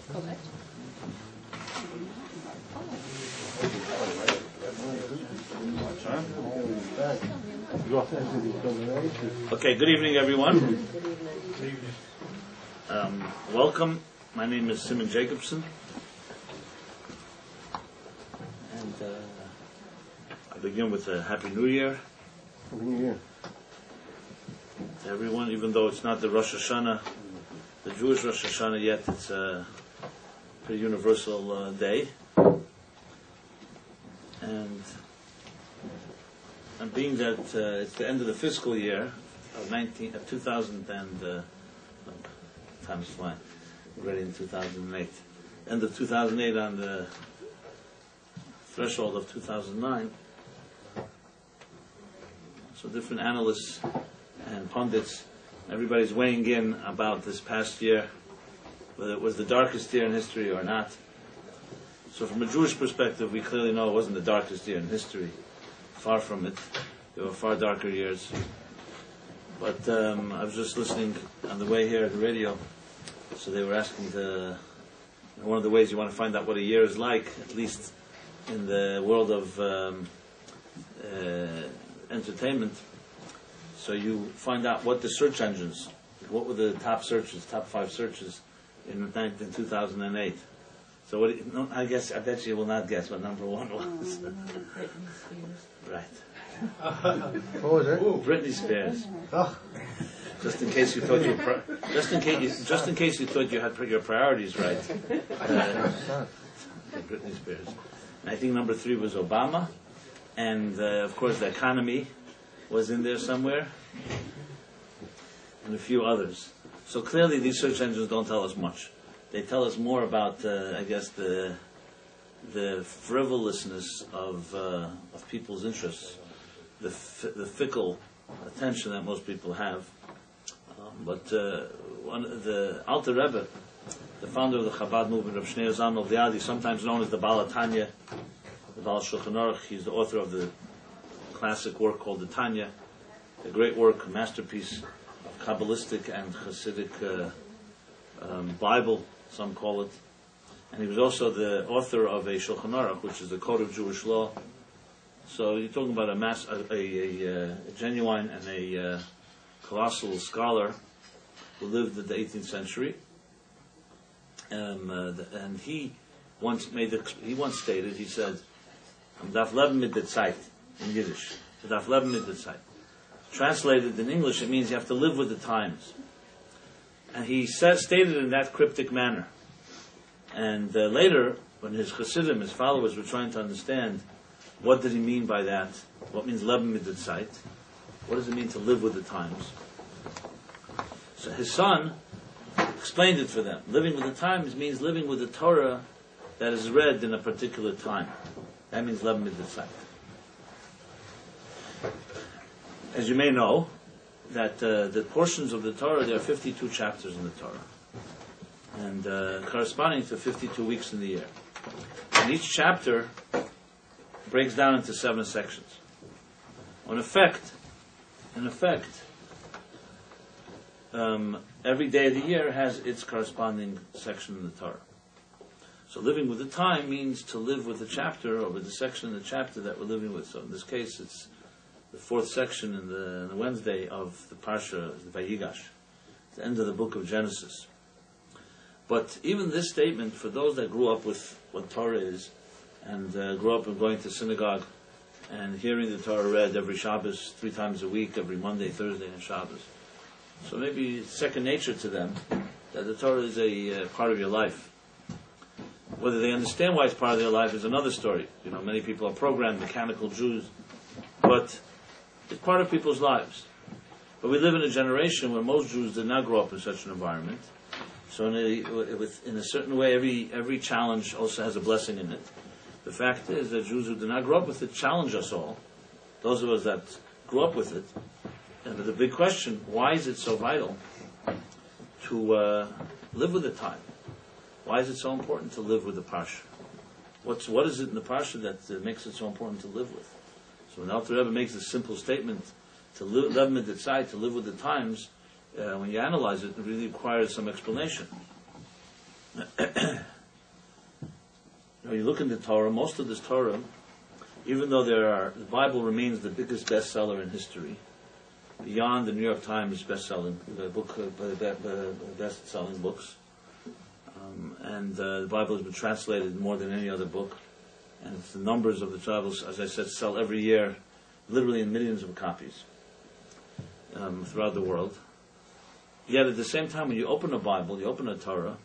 Okay, good evening, everyone. Welcome. My name is Jacobson, and I begin with a Happy New Year. Happy New Year to everyone, even though it's not the Rosh Hashanah, the Jewish Rosh Hashanah yet. It's a pretty universal day, and being that it's the end of the fiscal year of 2000 and time is flying. We're already in 2008. End of 2008, on the threshold of 2009. So different analysts and pundits, everybody's weighing in about this past year, whether it was the darkest year in history or not. So from a Jewish perspective, we clearly know it wasn't the darkest year in history. Far from it. There were far darker years. But I was just listening on the way here at the radio, so they were asking one of the ways you want to find out what a year is like, at least in the world of entertainment. So you find out what the search engines, what were the top 5 searches in 2008. So I bet you will not guess what number 1 was. Right. What was it? Britney Spears. Oh. Just in case you thought you had your priorities right. Britney Spears. And I think number 3 was Obama, and of course the economy was in there somewhere, and a few others. So clearly these search engines don't tell us much. They tell us more about, the frivolousness of people's interests, the fickle attention that most people have. But the Alter Rebbe, the founder of the Chabad movement, Rabbi Shneur Zalman Liadi, sometimes known as the Baal Tanya, the Baal Shulchan Aruch, he's the author of the classic work called the Tanya, a great work, a masterpiece of Kabbalistic and Hasidic Bible, some call it. And he was also the author of a Shulchan Aruch, which is the Code of Jewish Law. So you're talking about a genuine and a colossal scholar who lived in the 18th century. And he once stated, he said, "Am darf leben mit der Zeit," in Yiddish. "Darf leben mit der Zeit." Translated in English, it means you have to live with the times. And he stated in that cryptic manner. And later, when his Chassidim, his followers, were trying to understand what did he mean by that, what means leben mit der Zeit, what does it mean to live with the times? So his son explained it for them. Living with the times means living with the Torah that is read in a particular time. That means leben mit der Zeit. As you may know, that the portions of the Torah, there are 52 chapters in the Torah, and corresponding to 52 weeks in the year. And each chapter breaks down into 7 sections. In effect, every day of the year has its corresponding section in the Torah. So living with the time means to live with the chapter, or with the section in the chapter that we're living with. So in this case, it's the 4th section in the Wednesday of the Parsha, the Vayigash, the end of the book of Genesis. But even this statement, for those that grew up with what Torah is, and grew up in going to synagogue and hearing the Torah read every Shabbos 3 times a week, every Monday, Thursday, and Shabbos. So maybe it's second nature to them that the Torah is a part of your life. Whether they understand why it's part of their life is another story. You know, many people are programmed, mechanical Jews, but it's part of people's lives. But we live in a generation where most Jews did not grow up in such an environment. So in a certain way, every challenge also has a blessing in it. The fact is that Jews who did not grow up with it challenge us all. Those of us that grew up with it. And the big question, why is it so vital to live with the time? Why is it so important to live with the Parsha? What is it in the Parsha that makes it so important to live with? So when Alter Rebbe makes this simple statement, to live with the Zeit, to live with the times, when you analyze it, it really requires some explanation. you look into Torah, most of this Torah, even though the Bible remains the biggest bestseller in history, beyond the New York Times best-selling best-selling books, and the Bible has been translated more than any other book, and the numbers of the travels, as I said, sell every year, literally in millions of copies throughout the world. Yet at the same time, when you open a Bible, you open a Torah,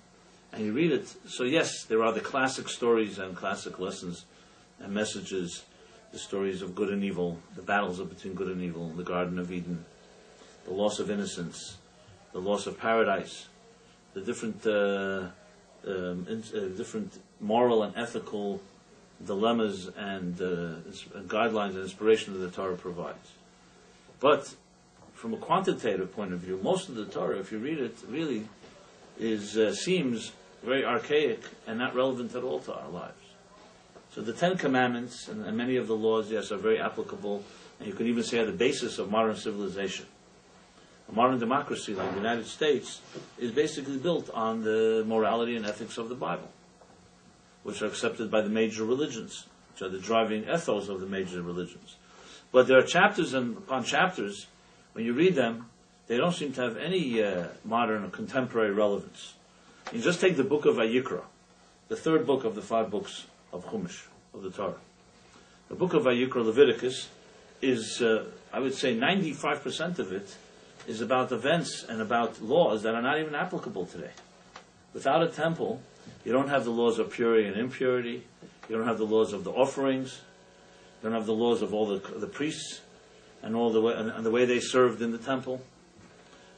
and you read it, so yes, there are the classic stories and classic lessons and messages, the stories of good and evil, the battles between good and evil, the Garden of Eden, the loss of innocence, the loss of paradise, the different different moral and ethical dilemmas and guidelines and inspiration that the Torah provides. But from a quantitative point of view, most of the Torah, if you read it, really seems very archaic and not relevant at all to our lives. So the Ten Commandments and many of the laws, yes, are very applicable, and you could even say are the basis of modern civilization. A modern democracy like the United States is basically built on the morality and ethics of the Bible, which are accepted by the major religions, which are the driving ethos of the major religions. But there are chapters upon chapters, when you read them, they don't seem to have any modern or contemporary relevance. You just take the book of Vayikra, the third book of the 5 books of Chumash, of the Torah. The book of Vayikra, Leviticus, is, I would say 95% of it is about events and about laws that are not even applicable today. Without a temple, you don't have the laws of purity and impurity, you don't have the laws of the offerings, you don't have the laws of all the priests, and all the way they served in the temple.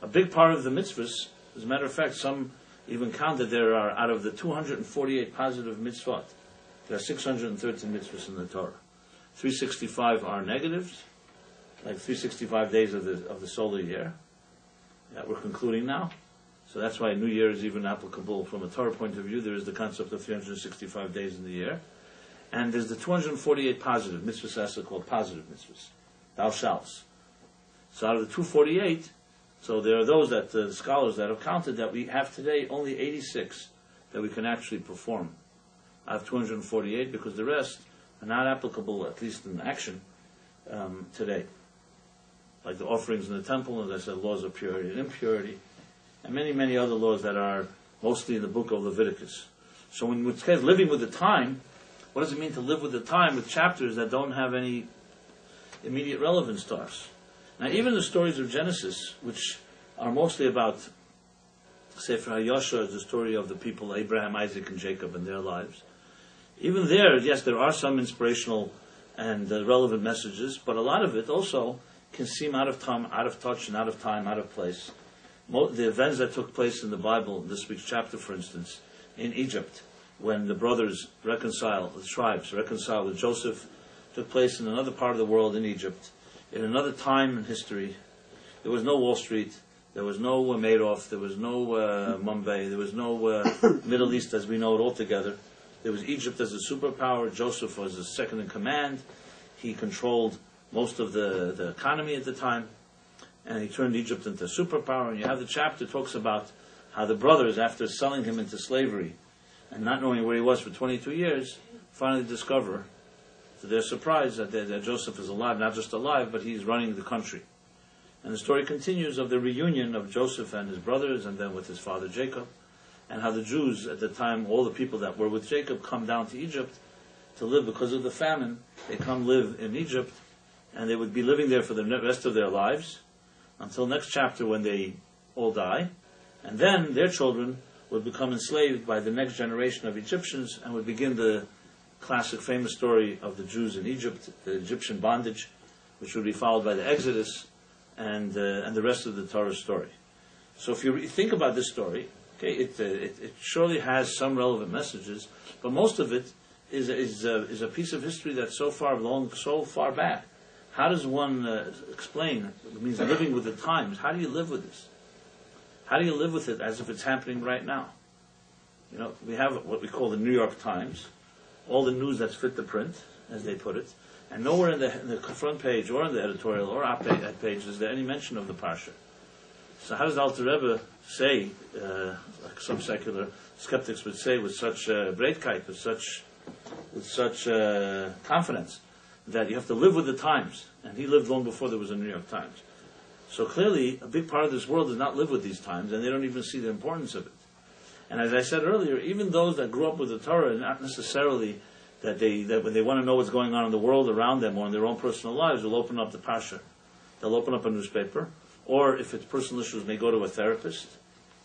A big part of the mitzvahs, as a matter of fact, some even count that there are, out of the 248 positive mitzvot, there are 613 mitzvahs in the Torah. 365 are negatives, like 365 days of the solar year that we're concluding now. So that's why New Year is even applicable from a Torah point of view. There is the concept of 365 days in the year. And there's the 248 positive mitzvahs, also called positive mitzvahs, thou shalt. So out of the 248, so there are those that the scholars that have counted that we have today only 86 that we can actually perform out of 248, because the rest are not applicable, at least in action, today. Like the offerings in the temple, as I said, laws of purity and impurity, and many, many other laws that are mostly in the book of Leviticus. So when we say living with the time, what does it mean to live with the time with chapters that don't have any immediate relevance to us? Now, even the stories of Genesis, which are mostly about Sefer HaYashar, the story of the people Abraham, Isaac, and Jacob and their lives, even there, yes, there are some inspirational and relevant messages, but a lot of it also can seem out of time, out of touch, and out of time, out of place. The events that took place in the Bible, this week's chapter, for instance, in Egypt, when the brothers the tribes reconciled with Joseph, took place in another part of the world in Egypt, in another time in history. There was no Wall Street, there was no Madoff, there was no Mumbai, there was no Middle East as we know it altogether. There was Egypt as a superpower. Joseph was the second in command. He controlled most of the economy at the time, and he turned Egypt into a superpower. And you have the chapter that talks about how the brothers, after selling him into slavery and not knowing where he was for 22 years, finally discover, to their surprise, that Joseph is alive, not just alive, but he's running the country. And the story continues of the reunion of Joseph and his brothers, and then with his father Jacob, and how the Jews at the time, all the people that were with Jacob, come down to Egypt to live because of the famine. They come live in Egypt, and they would be living there for the rest of their lives, until next chapter when they all die, and then their children would become enslaved by the next generation of Egyptians, and would begin the classic famous story of the Jews in Egypt, the Egyptian bondage, which would be followed by the Exodus, and the rest of the Torah story. So if you think about this story, okay, it surely has some relevant messages, but most of it is a piece of history that's so far back. How does one explain? It means living with the times. How do you live with this? How do you live with it as if it's happening right now? You know, we have what we call the New York Times, all the news that's fit to print, as they put it, and nowhere in the front page or in the editorial or op-ed page is there any mention of the Parsha. So how does the Alter Rebbe say, like some secular skeptics would say, with such breitkeit, with such confidence, that you have to live with the times. And he lived long before there was a New York Times. So clearly, a big part of this world does not live with these times, and they don't even see the importance of it. And as I said earlier, even those that grew up with the Torah, not necessarily that when they want to know what's going on in the world around them or in their own personal lives, will open up the Parsha. They'll open up a newspaper, or if it's personal issues, may go to a therapist,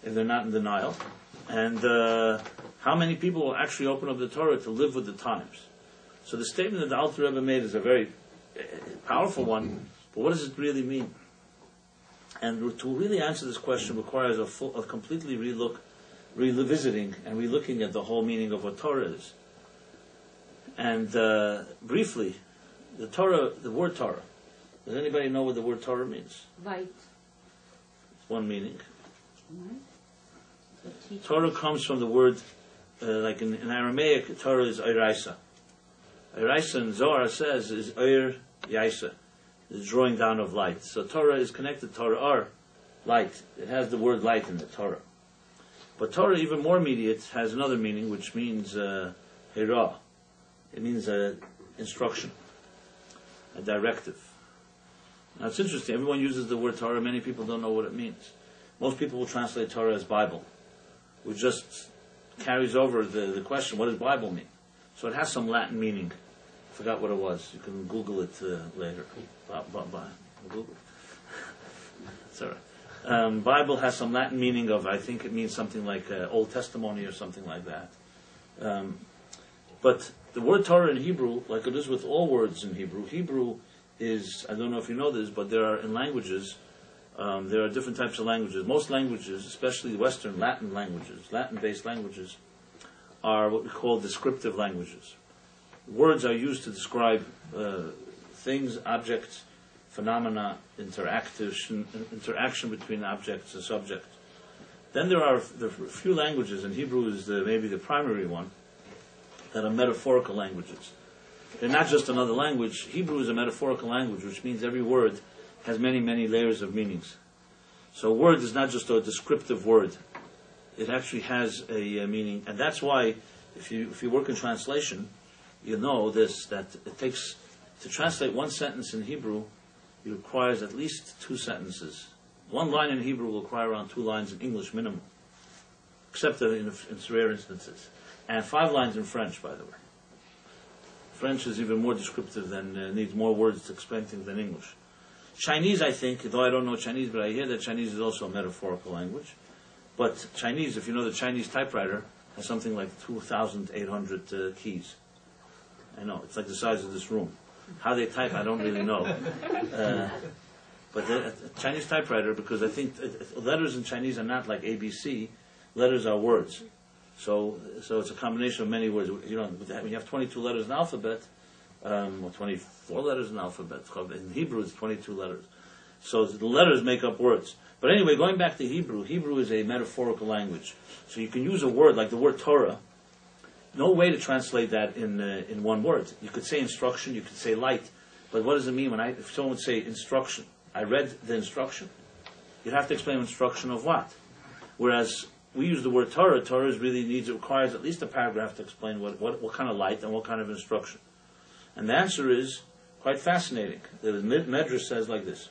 if they're not in denial. And how many people will actually open up the Torah to live with the times? So the statement that the Alter Rebbe made is a very powerful one, but what does it really mean? And to really answer this question requires a completely revisiting and relooking at the whole meaning of what Torah is. And briefly, the word Torah. Does anybody know what the word Torah means? Light. It's one meaning. Torah comes from the word, like in Aramaic, Torah is Eiraisa. Eiraisa in Zohar says is Eir Yaisa, the drawing down of light. So Torah is connected to Torah, light. It has the word light in the Torah. But Torah, even more immediate, has another meaning, which means Hira. It means instruction, a directive. Now it's interesting, everyone uses the word Torah, many people don't know what it means. Most people will translate Torah as Bible, which just carries over the question, what does Bible mean? So it has some Latin meaning. I forgot what it was. You can Google it later. Google it. It's all right. Bible has some Latin meaning of, I think it means something like Old Testimony or something like that. But the word Torah in Hebrew, like it is with all words in Hebrew is, I don't know if you know this, but there are in languages, there are different types of languages. Most languages, especially Western Latin languages, Latin-based languages, are what we call descriptive languages. Words are used to describe things, objects, phenomena, interaction between objects and subject. Then there are the few languages, and Hebrew is maybe the primary one, that are metaphorical languages. They're not just another language. Hebrew is a metaphorical language, which means every word has many, many layers of meanings. So a word is not just a descriptive word. It actually has a meaning. And that's why, if you work in translation, you know this, that it takes, to translate one sentence in Hebrew, it requires at least 2 sentences. One line in Hebrew will require around 2 lines in English minimum, except in rare instances. And 5 lines in French, by the way. French is even more descriptive than, needs more words to explain things than English. Chinese, I think, though I don't know Chinese, but I hear that Chinese is also a metaphorical language. But Chinese, if you know the Chinese typewriter, has something like 2,800 keys. I know, it's like the size of this room. How they type, I don't really know. But the Chinese typewriter, because I think letters in Chinese are not like ABC, letters are words. So it's a combination of many words. You know, when you have 22 letters in the alphabet, or 24 letters in the alphabet, in Hebrew it's 22 letters. So the letters make up words. But anyway, going back to Hebrew, Hebrew is a metaphorical language. So you can use a word like the word Torah. No way to translate that in one word. You could say instruction, you could say light, but what does it mean if someone would say instruction? I read the instruction. You'd have to explain instruction of what? Whereas we use the word Torah. Torah requires at least a paragraph to explain what kind of light and what kind of instruction. And the answer is quite fascinating. The Medrash says like this: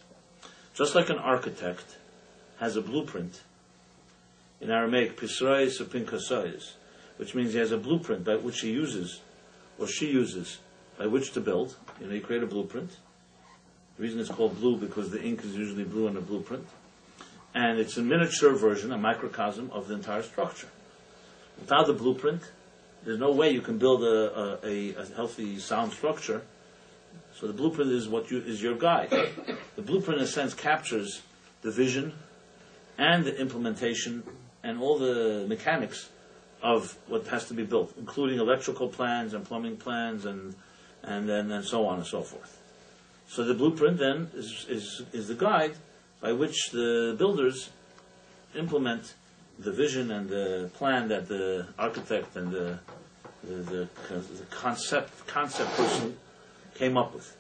just like an architect has a blueprint, in Aramaic, pisrayis or pinkasayis, which means he has a blueprint by which he uses, or she uses, by which to build. You create a blueprint. The reason it's called blue, because the ink is usually blue on a blueprint. And it's a miniature version, a microcosm of the entire structure. Without the blueprint, there's no way you can build a healthy, sound structure. So the blueprint is is your guide. The blueprint, in a sense, captures the vision and the implementation and all the mechanics of what has to be built, including electrical plans and plumbing plans and so on and so forth. So the blueprint then is the guide by which the builders implement the vision and the plan that the architect and the concept person came up with.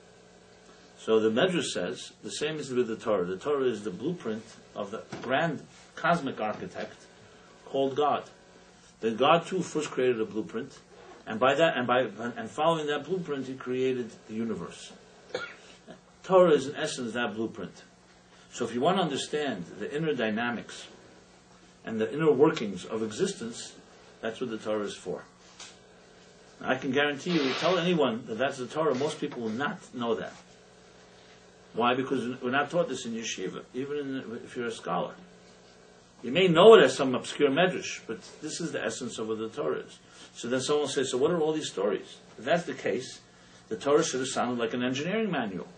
So the Medrash says, the same is with the Torah. The Torah is the blueprint of the grand cosmic architect called God. Then God too first created a blueprint, and and following that blueprint, He created the universe. Torah is in essence that blueprint. So if you want to understand the inner dynamics and the inner workings of existence, that's what the Torah is for. Now, I can guarantee you, tell anyone that that's the Torah, most people will not know that. Why? Because we're not taught this in yeshiva, even if you're a scholar. You may know it as some obscure medrash, but this is the essence of what the Torah is. So then someone will say, so what are all these stories? If that's the case, the Torah should have sounded like an engineering manual.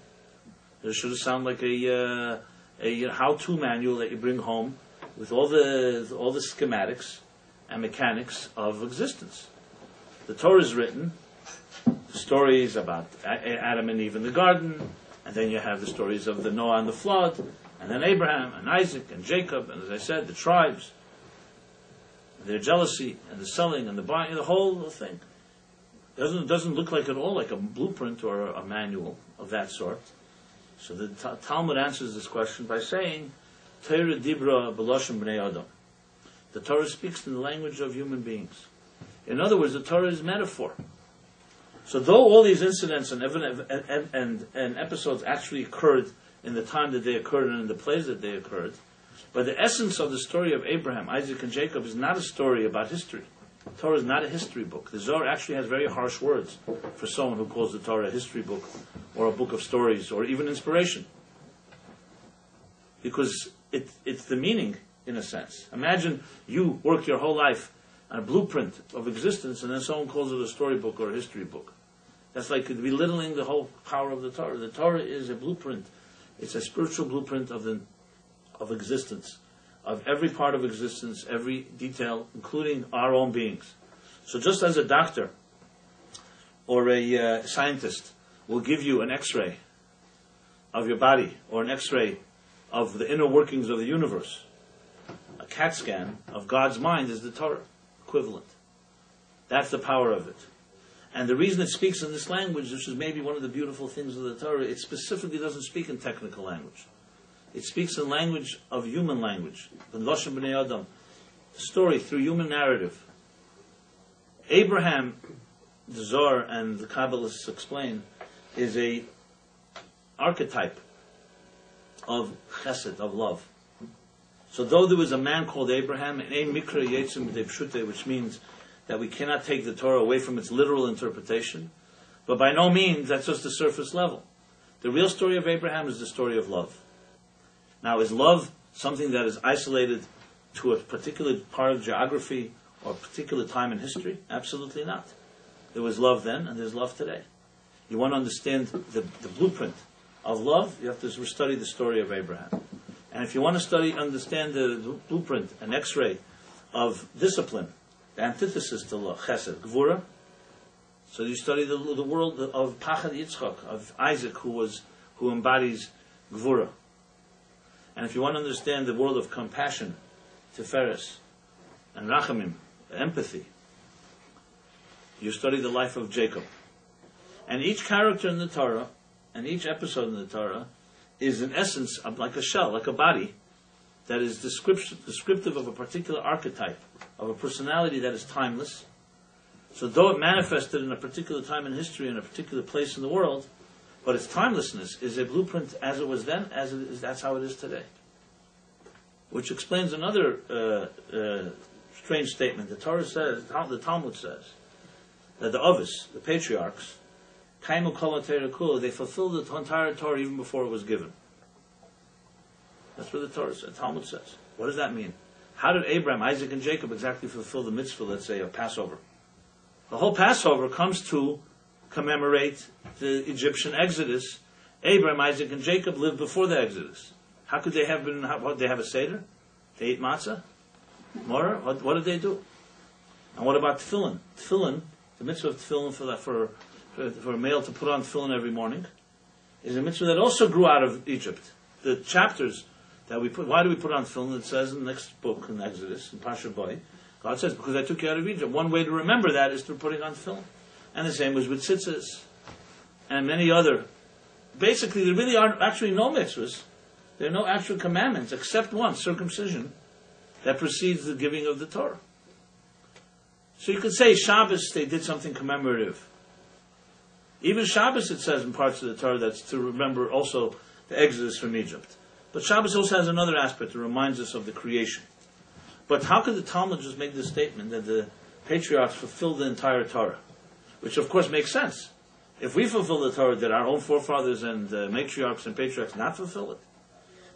It should have sounded like a how-to manual that you bring home with all the schematics and mechanics of existence. The Torah is written, stories about Adam and Eve in the garden, and then you have the stories of the Noah and the flood, and then Abraham and Isaac and Jacob, and as I said, the tribes, their jealousy and the selling and the buying, the whole thing. It doesn't look like at all like a blueprint or a manual of that sort. So the Talmud answers this question by saying, Torah dibra b'loshem b'nei adam. The Torah speaks in the language of human beings. In other words, the Torah is metaphor. So though all these incidents and episodes actually occurred in the time that they occurred and in the place that they occurred, but the essence of the story of Abraham, Isaac, and Jacob is not a story about history. The Torah is not a history book. The Zohar actually has very harsh words for someone who calls the Torah a history book or a book of stories or even inspiration. Because it's the meaning, in a sense. Imagine you work your whole life on a blueprint of existence and then someone calls it a storybook or a history book. That's like belittling the whole power of the Torah. The Torah is a blueprint. It's a spiritual blueprint of existence, of every part of existence, every detail, including our own beings. So just as a doctor or a scientist will give you an X-ray of your body or an X-ray of the inner workings of the universe, a CAT scan of God's mind is the Torah equivalent. That's the power of it. And the reason it speaks in this language, which is maybe one of the beautiful things of the Torah, it specifically doesn't speak in technical language. It speaks in language of human language, the Loshem B'nei Adam, the story through human narrative. Abraham, the Zohar and the Kabbalists explain, is a archetype of chesed, of love. So though there was a man called Abraham, Ein Mikra Yetzim B'dei Pshutei, which means that we cannot take the Torah away from its literal interpretation, but by no means that's just the surface level. The real story of Abraham is the story of love. Now, is love something that is isolated to a particular part of geography or a particular time in history? Absolutely not. There was love then, and there's love today. You want to understand the blueprint of love, you have to study the story of Abraham. And if you want to understand the blueprint, an X-ray of discipline, the antithesis to chesed, gvura, so you study the world of Pachad Yitzchak, of Isaac, who embodies gvura. And if you want to understand the world of compassion, tiferes, and rachamim, empathy, you study the life of Jacob. And each character in the Torah, and each episode in the Torah, is in essence like a shell, like a body, that is descriptive of a particular archetype, of a personality that is timeless. So though it manifested in a particular time in history, in a particular place in the world, but its timelessness is a blueprint as it was then, as it is, that's how it is today. Which explains another strange statement. The Torah says, the Talmud says, that the Avos, the patriarchs, Kaimu Kol HaTorah Kula, they fulfilled the entire Torah even before it was given. That's what the Torah says, the Talmud says. What does that mean? How did Abraham, Isaac, and Jacob exactly fulfill the mitzvah, let's say, of Passover? The whole Passover comes to commemorate the Egyptian Exodus. Abraham, Isaac, and Jacob lived before the Exodus. How could they have been, did they have a Seder? They ate matzah? Morah? What did they do? And what about tefillin? Tefillin, the mitzvah of tefillin for a male to put on tefillin every morning, is a mitzvah that also grew out of Egypt. The chapters that we put, why do we put on tefillin? It says in the next book, in Exodus, in Pasha Boy, God says, because I took you out of Egypt. One way to remember that is through putting on tefillin. And the same was with tzitzis and many other basically there really are actually no mitzvahs. There are no actual commandments except one, circumcision, that precedes the giving of the Torah. So you could say Shabbos, they did something commemorative. Even Shabbos, it says in parts of the Torah, that's to remember also the exodus from Egypt. But Shabbos also has another aspect that reminds us of the creation. But how could the Talmud just make this statement that the patriarchs fulfilled the entire Torah? Which of course makes sense. If we fulfill the Torah, did our own forefathers and matriarchs and patriarchs not fulfill it?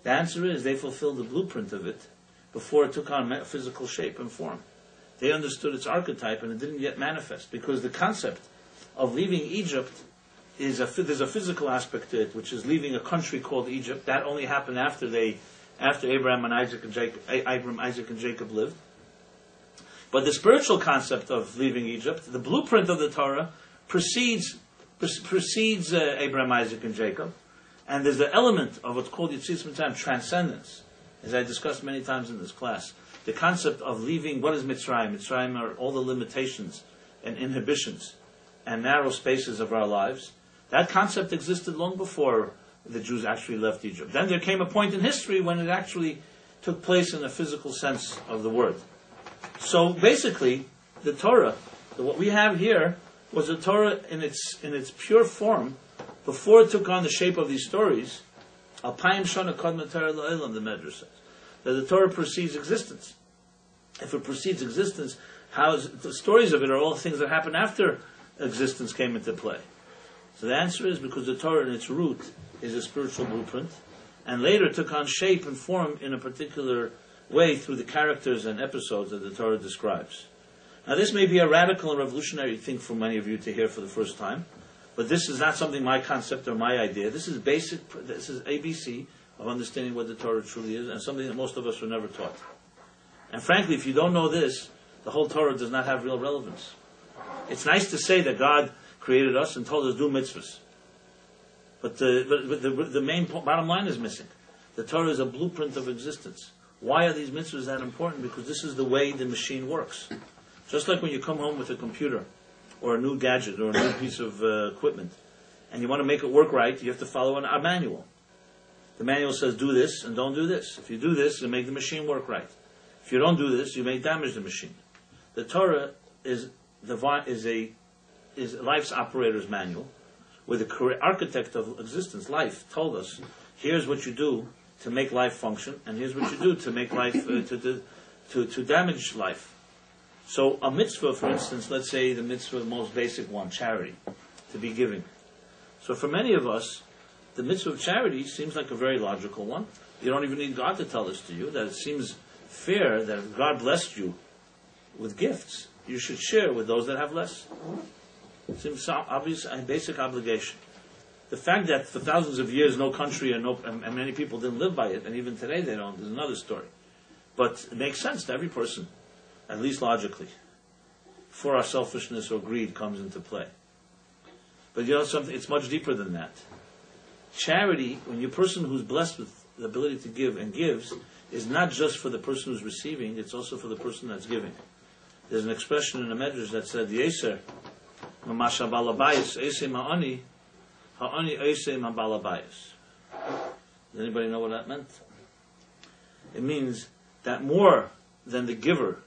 The answer is they fulfilled the blueprint of it before it took on physical shape and form. They understood its archetype and it didn't yet manifest, because the concept of leaving Egypt there's a physical aspect to it, which is leaving a country called Egypt. That only happened after Abraham, Isaac, and Jacob lived. But the spiritual concept of leaving Egypt, the blueprint of the Torah, precedes Abraham, Isaac, and Jacob. And there's the element of what's called Yitzis Mitzrayim, transcendence, as I discussed many times in this class. The concept of leaving, what is Mitzrayim? Mitzrayim are all the limitations and inhibitions and narrow spaces of our lives. That concept existed long before the Jews actually left Egypt. Then there came a point in history when it actually took place in a physical sense of the word. So basically, the Torah, what we have here, was the Torah in its pure form, before it took on the shape of these stories. Alpayim shana kodma Torah la'olam, the Medrash says, that the Torah precedes existence. If it precedes existence, the stories of it are all things that happen after existence came into play. So the answer is because the Torah in its root is a spiritual blueprint, and later took on shape and form in a particular way through the characters and episodes that the Torah describes. Now this may be a radical and revolutionary thing for many of you to hear for the first time, but this is not something my concept or my idea. This is ABC of understanding what the Torah truly is, and something that most of us were never taught. And frankly, if you don't know this, the whole Torah does not have real relevance. It's nice to say that God created us and told us do mitzvahs. But the main bottom line is missing. The Torah is a blueprint of existence. Why are these mitzvahs that important? Because this is the way the machine works. Just like when you come home with a computer, or a new gadget, or a new piece of equipment, and you want to make it work right, you have to follow a manual. The manual says do this and don't do this. If you do this, you make the machine work right. If you don't do this, you may damage the machine. The Torah is life's operator's manual, where the architect of existence, life, told us, here's what you do to make life function, and here's what you do to make life, to damage life. So a mitzvah, for instance, let's say the mitzvah, the most basic one, charity, to be giving. So for many of us, the mitzvah of charity seems like a very logical one. You don't even need God to tell this to you, that it seems fair that if God blessed you with gifts, you should share with those that have less. It seems obvious and basic obligation. The fact that for thousands of years no country and many people didn't live by it, and even today they don't, is another story. But it makes sense to every person, at least logically, before our selfishness or greed comes into play. But you know something, it's much deeper than that. Charity, when you're a person who's blessed with the ability to give and gives, is not just for the person who's receiving, it's also for the person that's giving. There's an expression in the Medrash that said, Yeser, Mamasha balabayis, Eise ma'ani, ha'ani eise ma'balabayis. Does anybody know what that meant? It means that more than the giver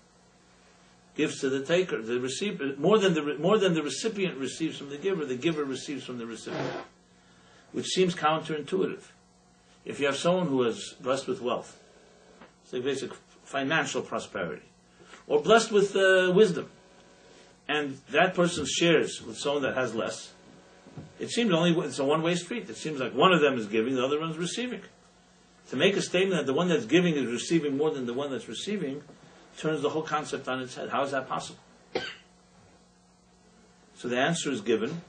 gives to the taker, the receiver, more than the recipient receives from the giver receives from the recipient. Which seems counterintuitive. If you have someone who is blessed with wealth, say basic financial prosperity, or blessed with wisdom, and that person shares with someone that has less, it seems it's a one-way street. It seems like one of them is giving, the other one is receiving. To make a statement that the one that's giving is receiving more than the one that's receiving turns the whole concept on its head. How is that possible? So the answer is given.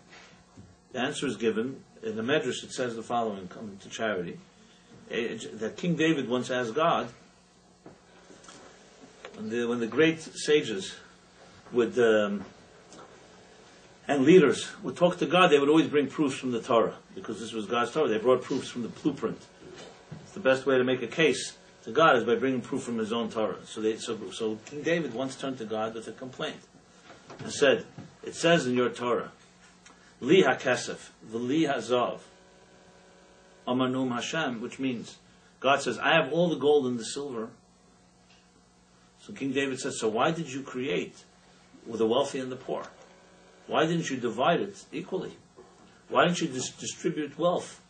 The answer is given. In the Medrash it says the following, coming to charity, that King David once asked God, when the great sages would and leaders would talk to God, they would always bring proofs from the Torah, because this was God's Torah. They brought proofs from the blueprint. It's the best way to make a case to God is by bringing proof from His own Torah. So King David once turned to God with a complaint and said, it says in your Torah, Li ha-kesef, v'li ha-zav, Amanum Hashem, which means God says, I have all the gold and the silver. So King David says, so why did you create with the wealthy and the poor? Why didn't you divide it equally? Why didn't you distribute wealth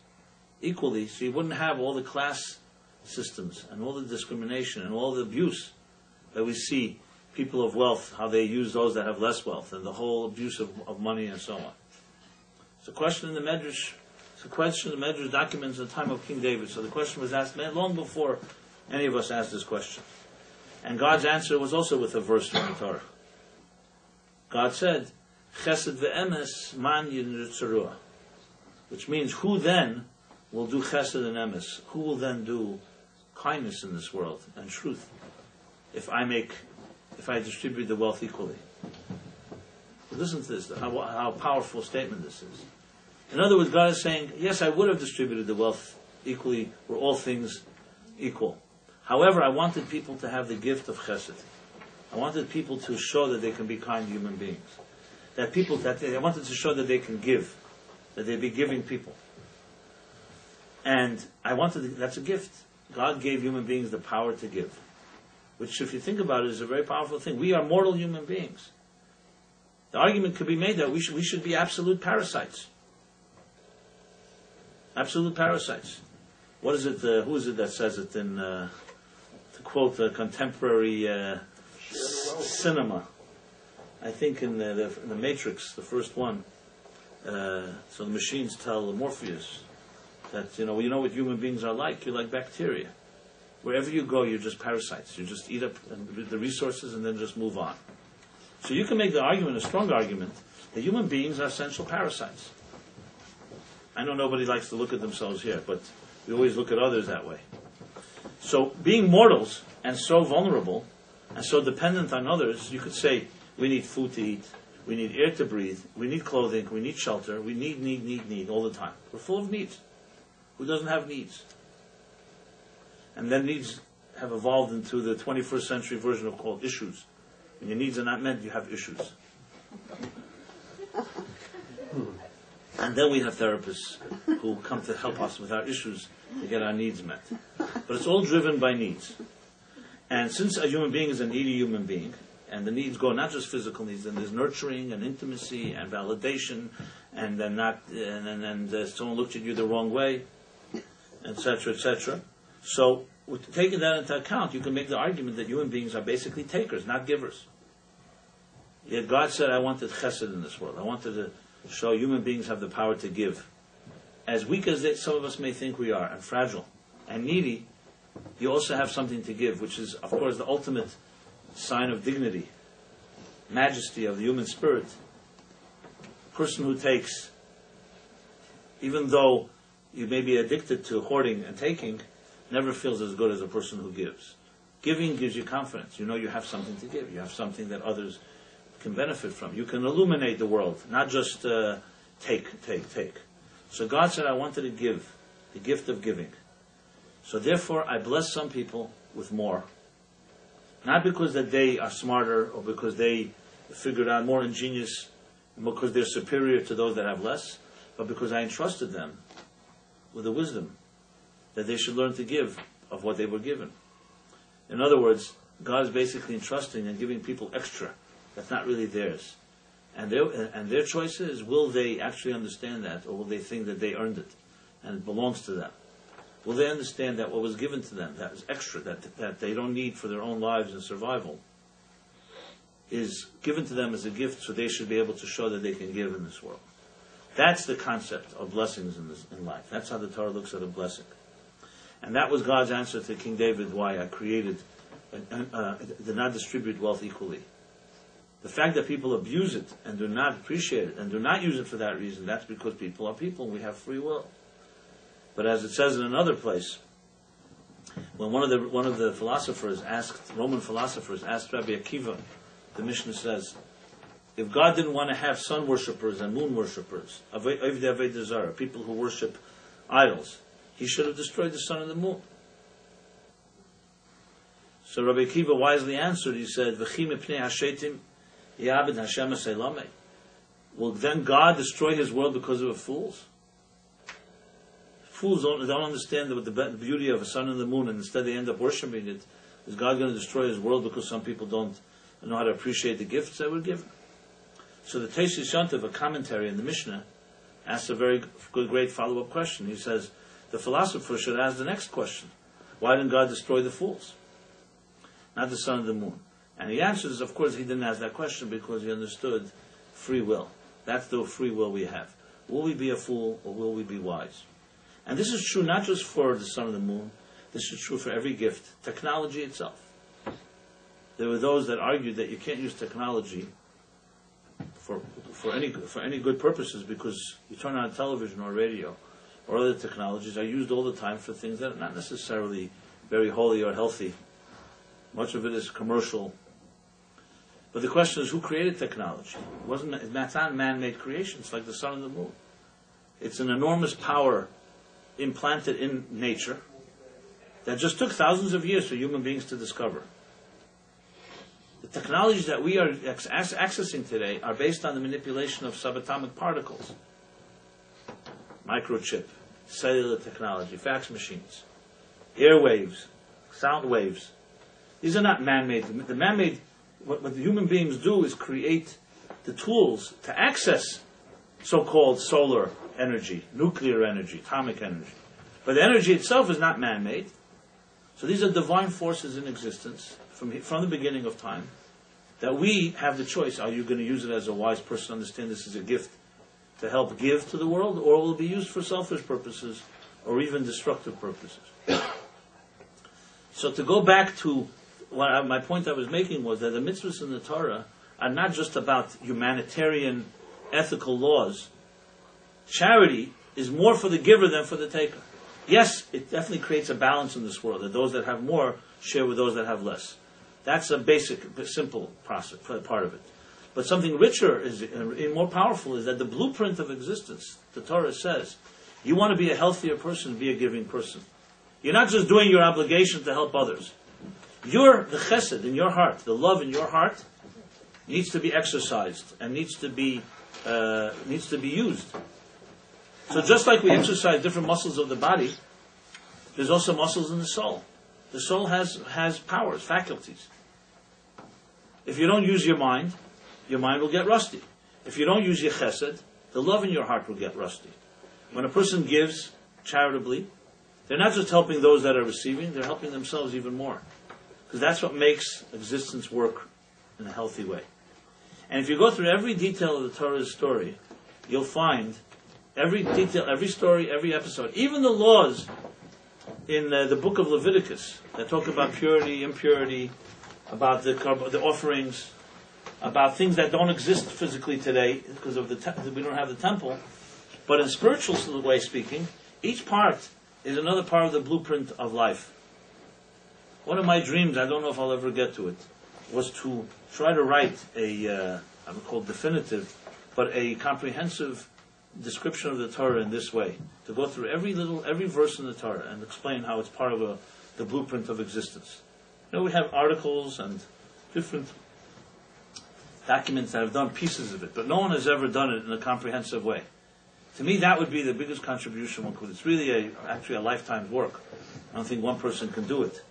equally so you wouldn't have all the class systems and all the discrimination and all the abuse that we see people of wealth, how they use those that have less wealth, and the whole abuse of money and so on. It's a question in the Medrash. It's a question in the Medrash documents at the time of King David. So the question was asked long before any of us asked this question. And God's answer was also with a verse from the Torah. God said, Chesed ve'emes man yinitzarua, which means who then will do chesed and emes? Who will then do kindness in this world and truth if I distribute the wealth equally? Listen to this, how powerful a statement this is. In other words, God is saying, yes, I would have distributed the wealth equally, were all things equal. However, I wanted people to have the gift of chesed. I wanted people to show that they can be kind human beings. I wanted to show that they can give, that they be giving people. And that's a gift. God gave human beings the power to give, which, if you think about it, is a very powerful thing. We are mortal human beings. The argument could be made that we should be absolute parasites. Absolute parasites. What is it? Who is it that says it in, to quote a contemporary cinema? I think in the Matrix, the first one. So the machines tell Morpheus that you know what human beings are like. You're like bacteria. Wherever you go, you're just parasites. You just eat up the resources and then just move on. So you can make the argument, a strong argument, that human beings are essential parasites. I know nobody likes to look at themselves here, but we always look at others that way. So being mortals and so vulnerable and so dependent on others, you could say we need food to eat, we need air to breathe, we need clothing, we need shelter, we need all the time. We're full of needs. Who doesn't have needs? And then needs have evolved into the 21st century version of called issues. When your needs are not met, you have issues. And then we have therapists who come to help us with our issues to get our needs met. But it's all driven by needs. And since a human being is a needy human being, and the needs go not just physical needs, and there's nurturing and intimacy and validation, and then someone looked at you the wrong way, etc., etc. So, with taking that into account, you can make the argument that human beings are basically takers, not givers. Yet God said, I wanted chesed in this world. I wanted to show human beings have the power to give. As weak as some of us may think we are, and fragile, and needy, you also have something to give, which is, of course, the ultimate sign of dignity, majesty of the human spirit. A person who takes, even though you may be addicted to hoarding and taking, never feels as good as a person who gives. Giving gives you confidence. You know you have something to give. You have something that others can benefit from. You can illuminate the world, not just take. So God said, I wanted to give, the gift of giving. So therefore, I bless some people with more. Not because that they are smarter or because they figured out more ingenious, because they're superior to those that have less, but because I entrusted them with the wisdom that they should learn to give of what they were given. In other words, God is basically entrusting and giving people extra that's not really theirs. And their choice is, will they actually understand that, or will they think that they earned it and it belongs to them? Will they understand that what was given to them, that was extra, that they don't need for their own lives and survival, is given to them as a gift, so they should be able to show that they can give in this world. That's the concept of blessings in life. That's how the Torah looks at a blessing. And that was God's answer to King David, why I created, did not distribute wealth equally. The fact that people abuse it and do not appreciate it and do not use it for that reason, that's because people are people and we have free will. But as it says in another place, when one of the philosophers Roman philosophers asked Rabbi Akiva, the Mishnah says, if God didn't want to have sun worshippers and moon worshippers, people who worship idols, He should have destroyed the sun and the moon. So Rabbi Akiva wisely answered, he said, V'chi mipnei hashetim ya'abed Hashem aseilamei. Will then God destroy His world because of fools? fools don't understand the beauty of a sun and the moon, and instead they end up worshiping it. Is God going to destroy His world because some people don't know how to appreciate the gifts that were given? So the Tesis Yontiv, a commentary in the Mishnah, asks a very good, great follow-up question. He says, the philosopher should ask the next question. Why didn't God destroy the fools? Not the sun and the moon. And he answers, of course, he didn't ask that question because he understood free will. That's the free will we have. Will we be a fool or will we be wise? And this is true not just for the sun and the moon. This is true for every gift. Technology itself. There were those that argued that you can't use technology for any good purposes because you turn on television or radio or other technologies are used all the time for things that are not necessarily very holy or healthy. Much of it is commercial. But the question is, who created technology? That's not man-made creations like the sun and the moon. It's an enormous power implanted in nature that just took thousands of years for human beings to discover. The technologies that we are accessing today are based on the manipulation of subatomic particles. Microchip, cellular technology, fax machines, airwaves, sound waves. These are not man-made. The man-made, what the human beings do is create the tools to access so-called solar energy, nuclear energy, atomic energy. But the energy itself is not man-made. So these are divine forces in existence from the beginning of time that we have the choice. Are you going to use it as a wise person, understand this is a gift to help give to the world, or will it be used for selfish purposes or even destructive purposes? So to go back to my point I was making was that the mitzvahs in the Torah are not just about humanitarian ethical laws. Charity is more for the giver than for the taker. Yes, it definitely creates a balance in this world, that those that have more share with those that have less. That's a basic, simple process, part of it. But something richer, and more powerful, is that the blueprint of existence, the Torah says, you want to be a healthier person, be a giving person. You're not just doing your obligation to help others. The chesed in your heart, the love in your heart, needs to be exercised and needs to be used. So just like we exercise different muscles of the body, there's also muscles in the soul. The soul has powers, faculties. If you don't use your mind will get rusty. If you don't use your chesed, the love in your heart will get rusty. When a person gives charitably, they're not just helping those that are receiving, they're helping themselves even more. Because that's what makes existence work in a healthy way. And if you go through every detail of the Torah's story, you'll find every detail, every story, every episode, even the laws in the book of Leviticus that talk about purity, impurity, about the offerings, about things that don't exist physically today because of we don't have the temple. But in spiritual way speaking, each part is another part of the blueprint of life. One of my dreams, I don't know if I'll ever get to it, was to try to write I would call definitive, but a comprehensive description of the Torah in this way, to go through every verse in the Torah and explain how it's part of the blueprint of existence. We have articles and different documents that have done pieces of it, but no one has ever done it in a comprehensive way. To me, that would be the biggest contribution one could. It's really actually a lifetime's work. I don't think one person can do it.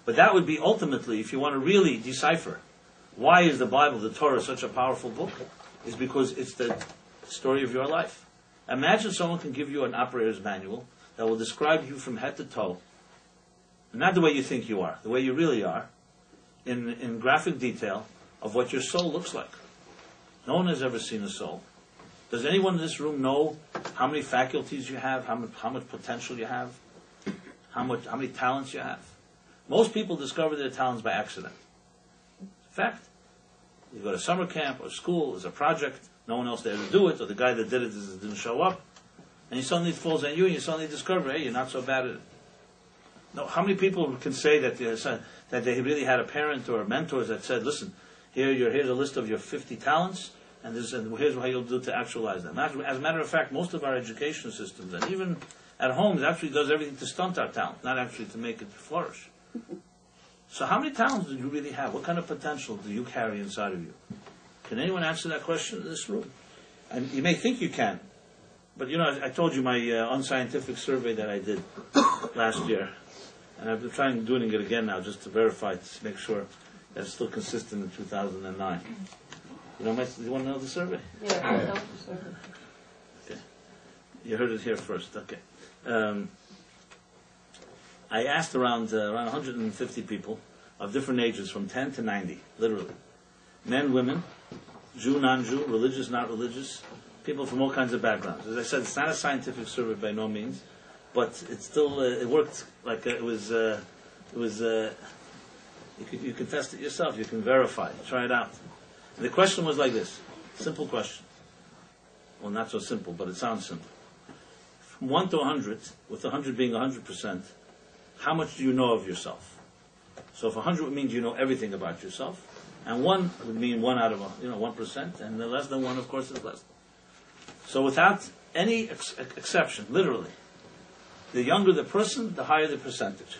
But that would be ultimately, if you want to really decipher why is the Bible, the Torah, such a powerful book, is because it's the story of your life. Imagine someone can give you an operator's manual that will describe you from head to toe, not the way you think you are, the way you really are, in graphic detail of what your soul looks like. No one has ever seen a soul. Does anyone in this room know how many faculties you have, how much potential you have, how many talents you have? Most people discover their talents by accident. It's a fact. You go to summer camp or school, there's a project, no one else there to do it, or the guy that did it didn't show up, and you suddenly it falls on you, and you suddenly discover, hey, you're not so bad at it. No, how many people can say that they really had a parent or mentors that said, listen, here's a list of your 50 talents, and here's what you'll do to actualize them. As a matter of fact, most of our education systems, and even at home, it actually does everything to stunt our talent, not actually to make it flourish. So how many talents do you really have? What kind of potential do you carry inside of you? Can anyone answer that question in this room? And you may think you can, But I told you my unscientific survey that I did last year, and I've been trying doing it again now just to verify, to make sure that it's still consistent in 2009. You want to know the survey? Yeah, I know the survey. Okay. You heard it here first. Okay. I asked around 150 people of different ages, from 10 to 90, literally. Men, women, Jew, non-Jew, religious, not religious, people from all kinds of backgrounds. As I said, it's not a scientific survey by no means, but it still it worked like it was. You can test it yourself. You can verify. Try it out. And the question was like this: simple question. Well, not so simple, but it sounds simple. From 1 to 100, with 100 being 100%, how much do you know of yourself? So if 100 would mean you know everything about yourself, and 1 would mean 1 out of 1%, and the less than 1, of course, is less. So without any exception, literally, the younger the person, the higher the percentage.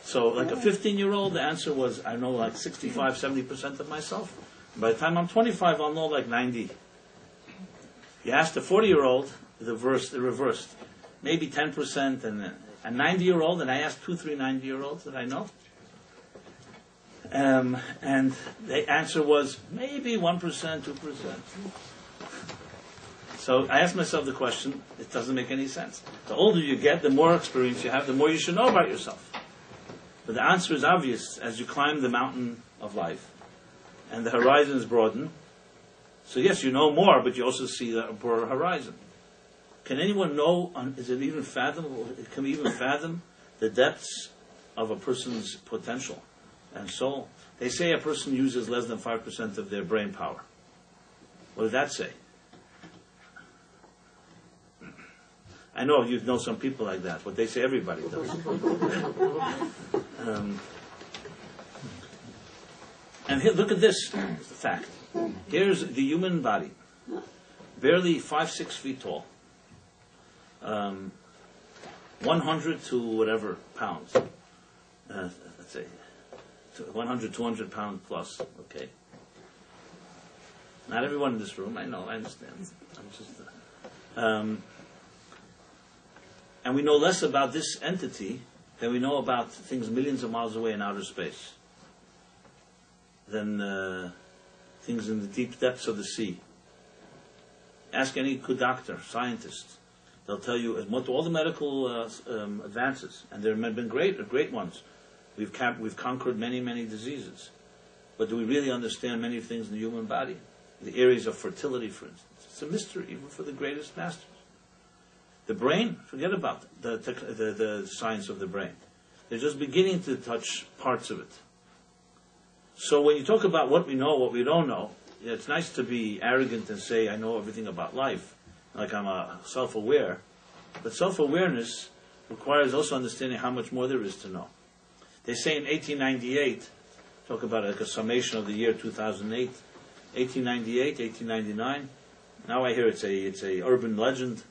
So like a 15-year-old, the answer was, I know like 65, 70% of myself. By the time I'm 25, I'll know like 90. You asked a 40-year-old, the reversed. Maybe 10%, and a 90-year-old, and I asked 2-3 90-year-olds that I know. And the answer was maybe 1%, 2%. So I asked myself the question, it doesn't make any sense. The older you get, the more experience you have, the more you should know about yourself. But the answer is obvious as you climb the mountain of life and the horizons broaden. So yes, you know more, but you also see a broader horizon. Can anyone know, is it even fathomable, can we even fathom the depths of a person's potential and soul? They say a person uses less than 5% of their brain power. What does that say? I know you know some people like that, but they say everybody does. And here, look at this fact. Here's the human body, barely 5-6 feet tall, 100 to whatever pounds. Let's say 100, 200 pounds plus. Okay. Not everyone in this room. I know. I understand. I'm just. And we know less about this entity than we know about things millions of miles away in outer space, than things in the deep depths of the sea. Ask any good doctor, scientist. They'll tell you, all the medical advances, and there have been great ones. We've conquered many, many diseases. But do we really understand many things in the human body? The areas of fertility, for instance. It's a mystery, even for the greatest masters. The brain, forget about the science of the brain. They're just beginning to touch parts of it. So when you talk about what we know, what we don't know, it's nice to be arrogant and say, I know everything about life, like I'm self-aware. But self-awareness requires also understanding how much more there is to know. They say in 1898, talk about like a summation of the year 2008, 1898, 1899. Now I hear it's a urban legend.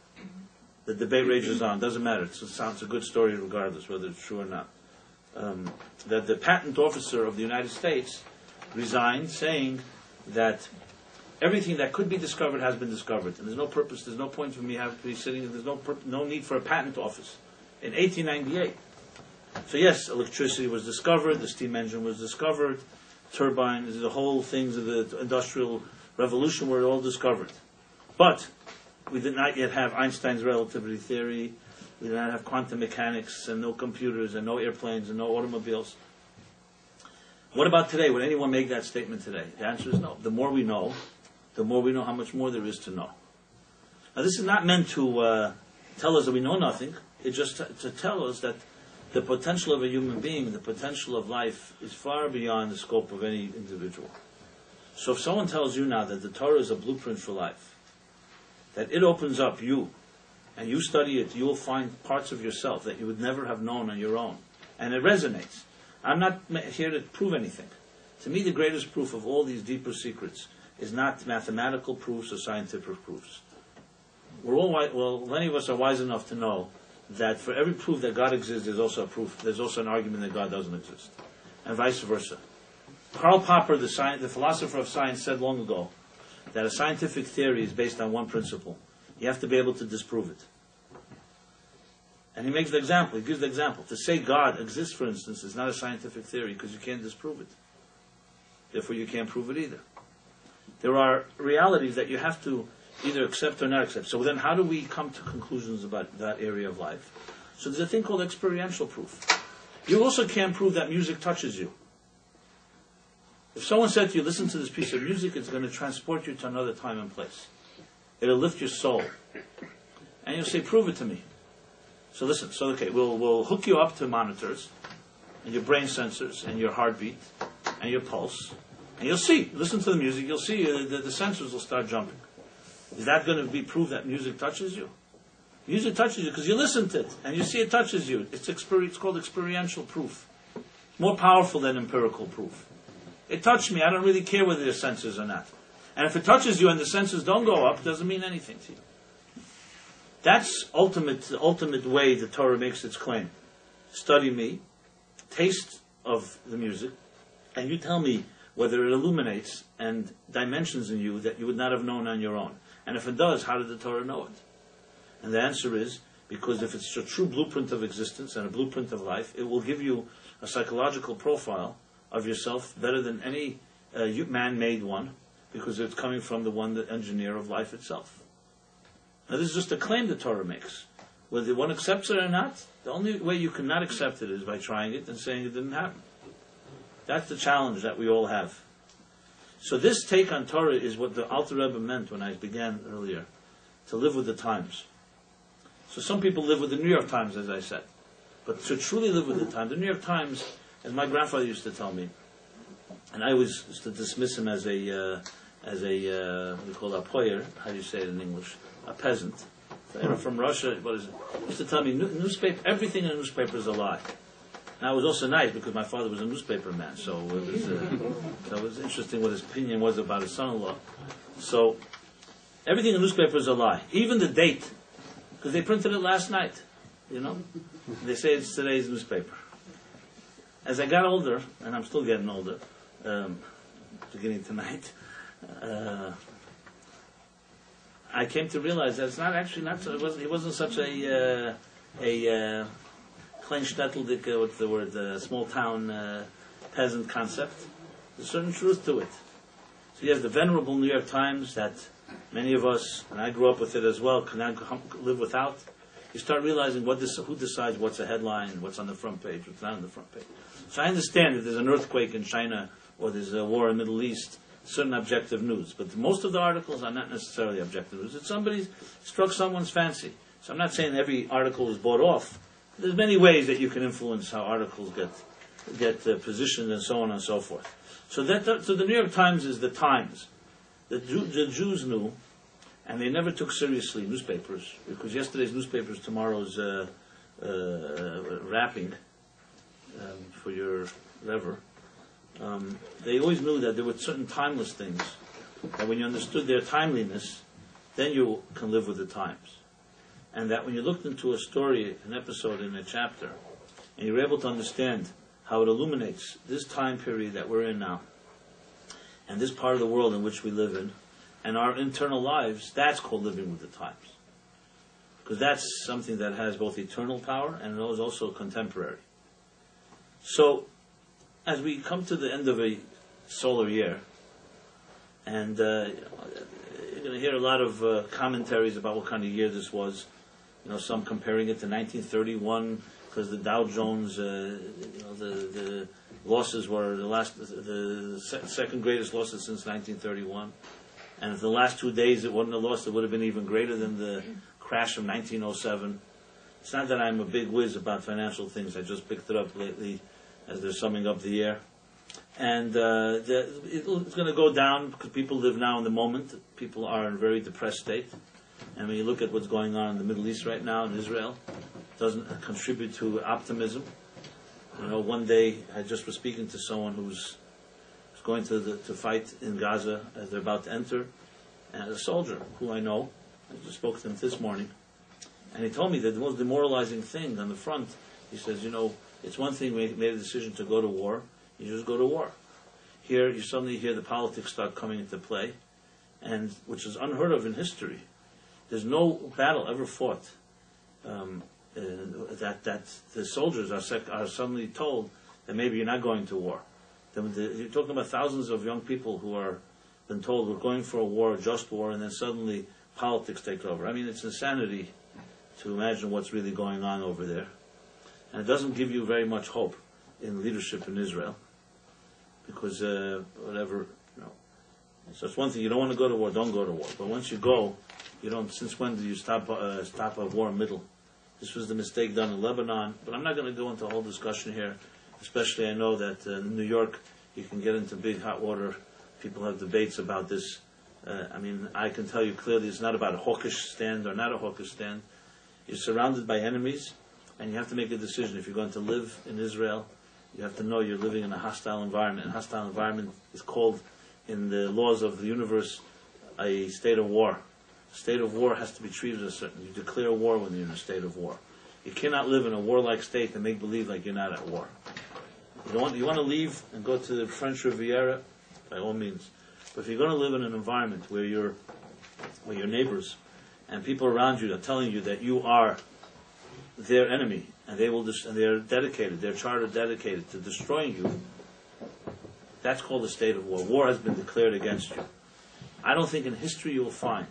The debate rages on. Doesn't matter. It sounds a good story regardless, whether it's true or not. That the patent officer of the United States resigned, saying that everything that could be discovered has been discovered, and there's no purpose, there's no point for me to be sitting. There's no need for a patent office in 1898. So yes, electricity was discovered, the steam engine was discovered, turbines, the whole things of the industrial revolution were all discovered, but we did not yet have Einstein's relativity theory. We did not have quantum mechanics, and no computers, and no airplanes, and no automobiles. What about today? Would anyone make that statement today? The answer is no. The more we know how much more there is to know. Now, this is not meant to tell us that we know nothing. It's just to tell us that the potential of a human being, the potential of life, is far beyond the scope of any individual. So if someone tells you now that the Torah is a blueprint for life, that it opens up you, and you study it, you will find parts of yourself that you would never have known on your own. And it resonates. I'm not here to prove anything. To me, the greatest proof of all these deeper secrets is not mathematical proofs or scientific proofs. Many of us are wise enough to know that for every proof that God exists, there's also a proof, there's also an argument that God doesn't exist. And vice versa. Karl Popper, the philosopher of science, said long ago that a scientific theory is based on one principle, you have to be able to disprove it. And he makes the example, he gives the example. To say God exists, for instance, is not a scientific theory because you can't disprove it. Therefore, you can't prove it either. There are realities that you have to either accept or not accept. So then how do we come to conclusions about that area of life? So there's a thing called experiential proof. You also can't prove that music touches you. If someone said to you, listen to this piece of music, it's going to transport you to another time and place. It'll lift your soul. And you'll say, prove it to me. So listen, we'll hook you up to monitors, and your brain sensors, and your heartbeat, and your pulse, and you'll see. Listen to the music, you'll see the sensors will start jumping. Is that going to be proof that music touches you? Music touches you because you listen to it, and you see it touches you. It's called experiential proof. It's more powerful than empirical proof. It touched me, I don't really care whether there's sensors or not. And if it touches you and the sensors don't go up, it doesn't mean anything to you. That's the ultimate way the Torah makes its claim. Study me, taste of the music, and you tell me whether it illuminates and dimensions in you that you would not have known on your own. And if it does, how did the Torah know it? And the answer is, because if it's a true blueprint of existence and a blueprint of life, it will give you a psychological profile of yourself better than any man-made one, because it's coming from the engineer of life itself. Now this is just a claim the Torah makes. Whether one accepts it or not, the only way you cannot accept it is by trying it and saying it didn't happen. That's the challenge that we all have. So this take on Torah is what the Alter Rebbe meant when I began earlier, to live with the times. So some people live with the New York Times, as I said. But to truly live with the times, the New York Times, as my grandfather used to tell me, and I always used to dismiss him as a what do you call it, a poyer, how do you say it in English? A peasant. From Russia, what is it? He used to tell me, newspaper, everything in a newspaper is a lie. Now it was also nice because my father was a newspaper man, so it was interesting what his opinion was about his son-in-law. So everything in the newspaper is a lie, even the date, because they printed it last night. They say it's today's newspaper. As I got older, and I'm still getting older, beginning tonight, I came to realize that it's not actually he wasn't such a Kleinstädtel, what's the word, small town peasant concept. There's a certain truth to it. So he has the venerable New York Times that many of us, and I grew up with it as well, cannot live without. You start realizing who decides what's a headline, what's on the front page, what's not on the front page. So I understand that there's an earthquake in China or there's a war in the Middle East, certain objective news. But most of the articles are not necessarily objective news. It's somebody struck someone's fancy. So I'm not saying every article is bought off. There's many ways that you can influence how articles get positioned and so on and so forth. So the New York Times is the Times. The Jews knew, and they never took seriously newspapers, because yesterday's newspaper is tomorrow's wrapping for your whatever. They always knew that there were certain timeless things, that when you understood their timeliness, then you can live with the times. And that when you looked into a story, an episode in a chapter, and you're able to understand how it illuminates this time period that we're in now, and this part of the world in which we live in, and our internal lives, that's called living with the times. Because that's something that has both eternal power and it is also contemporary. So, as we come to the end of a solar year, and you're going to hear a lot of commentaries about what kind of year this was. Some comparing it to 1931 because the Dow Jones, the losses were the second greatest losses since 1931. And if the last 2 days it wasn't a loss, it would have been even greater than the crash of 1907. It's not that I'm a big whiz about financial things. I just picked it up lately as they're summing up the year. And it's going to go down because people live now in the moment. People are in a very depressed state. And when you look at what's going on in the Middle East right now, in Israel, it doesn't contribute to optimism. One day I just was speaking to someone who's going to fight in Gaza as they're about to enter, and a soldier who I know. I just spoke to him this morning, and he told me that the most demoralizing thing on the front, he says, it's one thing when you made a decision to go to war, you just go to war. Here, you suddenly hear the politics start coming into play, and which is unheard of in history. There's no battle ever fought that the soldiers are suddenly told that maybe you're not going to war. You're talking about thousands of young people who are been told we're going for a war, a just war, and then suddenly politics take over. I mean, it's insanity to imagine what's really going on over there. And it doesn't give you very much hope in leadership in Israel, because whatever, So it's one thing, you don't want to go to war, don't go to war. But once you go, you don't, since when do you stop a war in the middle? This was the mistake done in Lebanon, but I'm not going to go into a whole discussion here, especially I know that in New York, you can get into big hot water. People have debates about this. I can tell you clearly it's not about a hawkish stand or not a hawkish stand. You're surrounded by enemies, and you have to make a decision. If you're going to live in Israel, you have to know you're living in a hostile environment. A hostile environment is called, in the laws of the universe, a state of war. A state of war has to be treated as certain. You declare war when you're in a state of war. You cannot live in a warlike state and make believe like you're not at war. You want to leave and go to the French Riviera, by all means. But if you're going to live in an environment where your neighbors and people around you are telling you that you are their enemy, and they're dedicated, their charter dedicated to destroying you, that's called a state of war. War has been declared against you. I don't think in history you'll find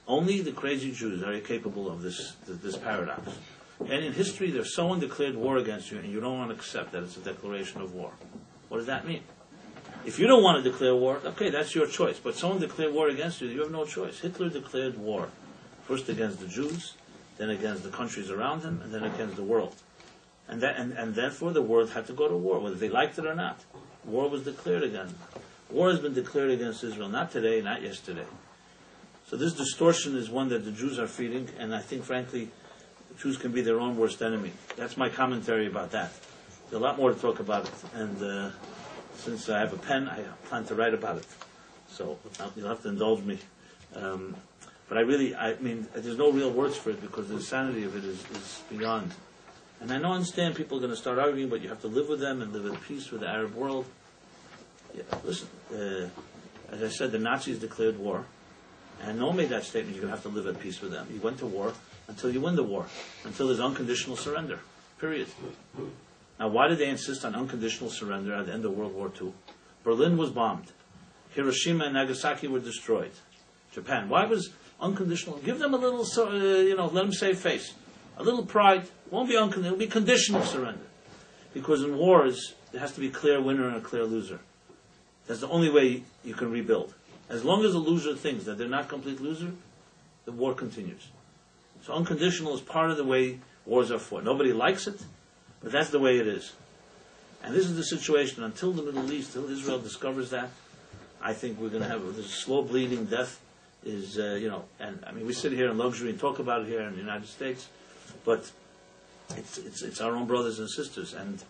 only the crazy Jews are capable of this paradox. And in history, there's someone declared war against you, and you don't want to accept that it's a declaration of war. What does that mean? If you don't want to declare war, okay, that's your choice. But someone declared war against you, you have no choice. Hitler declared war, first against the Jews, then against the countries around him, and then against the world. And therefore the world had to go to war, whether they liked it or not. War was declared again. War has been declared against Israel, not today, not yesterday. So this distortion is one that the Jews are feeding, and I think, frankly, the Jews can be their own worst enemy. That's my commentary about that. There's a lot more to talk about it, and since I have a pen, I plan to write about it. So you'll have to indulge me. But there's no real words for it, because the insanity of it is beyond. And I understand people are going to start arguing, but you have to live with them and live in peace with the Arab world. Yeah, listen, as I said, the Nazis declared war, and no one made that statement, you're going to have to live at peace with them. You went to war until you win the war, until there's unconditional surrender, period. Now, why did they insist on unconditional surrender at the end of World War II? Berlin was bombed. Hiroshima and Nagasaki were destroyed. Japan. Why was unconditional? Give them a little, let them save face. A little pride. Won't be unconditional. It'll be conditional surrender. Because in wars, there has to be a clear winner and a clear loser. That's the only way you can rebuild. As long as the loser thinks that they're not complete loser, the war continues. So unconditional is part of the way wars are fought. Nobody likes it, but that's the way it is. And this is the situation. Until the Middle East, until Israel discovers that, I think we're going to have this slow bleeding death. We sit here in luxury and talk about it here in the United States, but it's our own brothers and sisters, and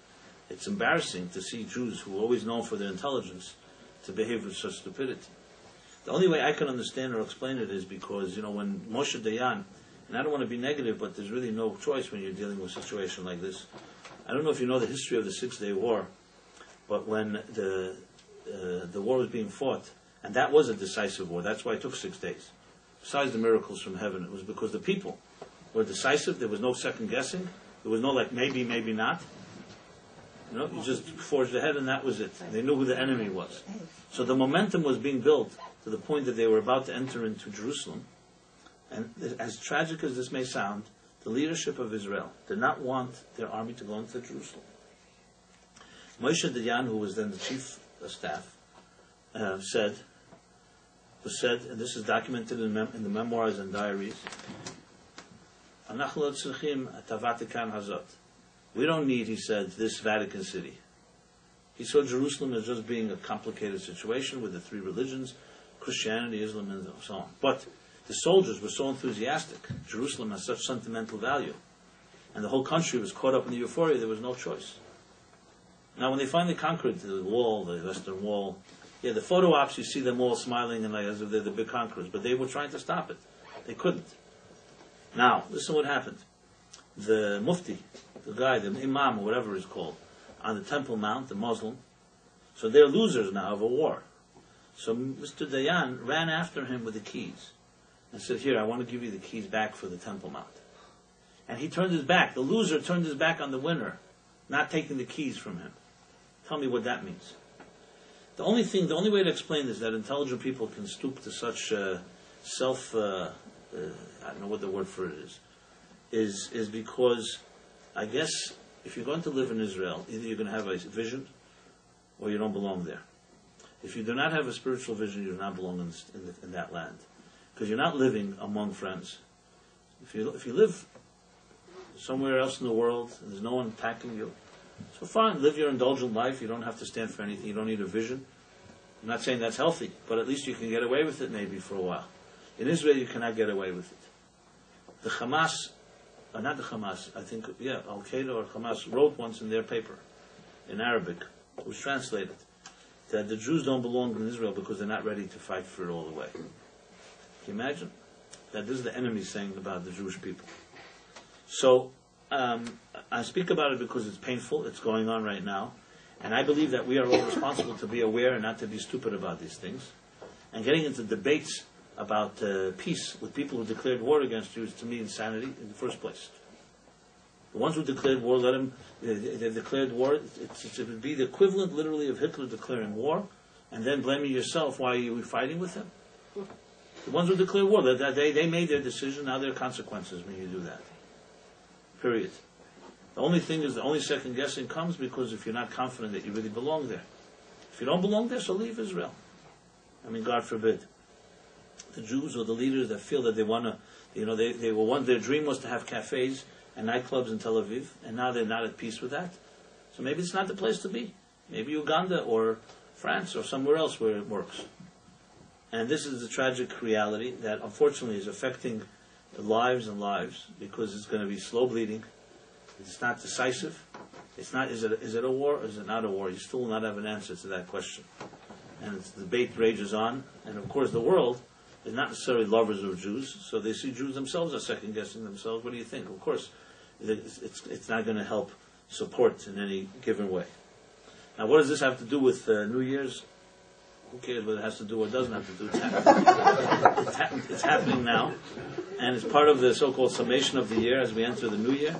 it's embarrassing to see Jews who are always known for their intelligence to behave with such stupidity. The only way I can understand or explain it is because, when Moshe Dayan, and I don't want to be negative, but there's really no choice when you're dealing with a situation like this. I don't know if you know the history of the 6-Day War, but when the war was being fought, and that was a decisive war, that's why it took 6 days. Besides the miracles from heaven, it was because the people were decisive, there was no second guessing, there was no maybe, maybe not. You just forged ahead and that was it. They knew who the enemy was. So the momentum was being built to the point that they were about to enter into Jerusalem. And as tragic as this may sound, the leadership of Israel did not want their army to go into Jerusalem. Moshe Dayan, who was then the chief of staff, said, and this is documented in the memoirs and diaries, we don't need, he said, this Vatican City. He saw Jerusalem as just being a complicated situation with the three religions, Christianity, Islam, and so on. But the soldiers were so enthusiastic. Jerusalem has such sentimental value. And the whole country was caught up in the euphoria, there was no choice. Now, when they finally conquered the wall, the Western Wall, the photo ops, you see them all smiling and as if they're the big conquerors, but they were trying to stop it. They couldn't. Now, listen what happened. The mufti, the guy, the imam, or whatever it's called, on the Temple Mount, the Muslim, so they're losers now of a war. So Mr. Dayan ran after him with the keys. and said, "Here, I want to give you the keys back for the Temple Mount." And he turned his back. The loser turned his back on the winner, not taking the keys from him. Tell me what that means. The only way to explain this, that intelligent people can stoop to such I don't know what the word for it is because, I guess, if you're going to live in Israel, either you're going to have a vision, or you don't belong there. If you do not have a spiritual vision, you do not belong in that land, because you're not living among friends. If you live somewhere else in the world and there's no one attacking you, so fine, live your indulgent life. You don't have to stand for anything. You don't need a vision. I'm not saying that's healthy, but at least you can get away with it maybe for a while. In Israel, you cannot get away with it. The Hamas, not the Hamas, I think, Al-Qaeda or Hamas wrote once in their paper, in Arabic, it was translated, that the Jews don't belong in Israel because they're not ready to fight for it all the way. Can you imagine? That this is the enemy saying about the Jewish people. So, I speak about it because it's painful, it's going on right now, and I believe that we are all responsible to be aware and not to be stupid about these things. And getting into debates about peace with people who declared war against you is, to me, insanity in the first place. The ones who declared war, they declared war, it would be the equivalent, literally, of Hitler declaring war, and then blaming yourself, why are you fighting with him? The ones who declared war, they made their decision, now there are consequences when you do that. Period. The only thing is, the only second guessing comes because if you're not confident that you really belong there. If you don't belong there, so leave Israel. I mean, God forbid. The Jews or the leaders that feel that they want to, their dream was to have cafes and nightclubs in Tel Aviv, and now they're not at peace with that. So maybe it's not the place to be. Maybe Uganda or France or somewhere else where it works. And this is the tragic reality that unfortunately is affecting lives and lives, because it's going to be slow bleeding. It's not decisive. It's not. Is it a war or is it not a war? You still will not have an answer to that question. And the debate rages on. And of course, the world is not necessarily lovers of Jews, so they see Jews themselves are second guessing themselves. What do you think? Of course, it's not going to help support in any given way. Now, what does this have to do with New Year's? Who cares what it has to do or doesn't have to do? It's happening now, and it's part of the so-called summation of the year as we enter the new year.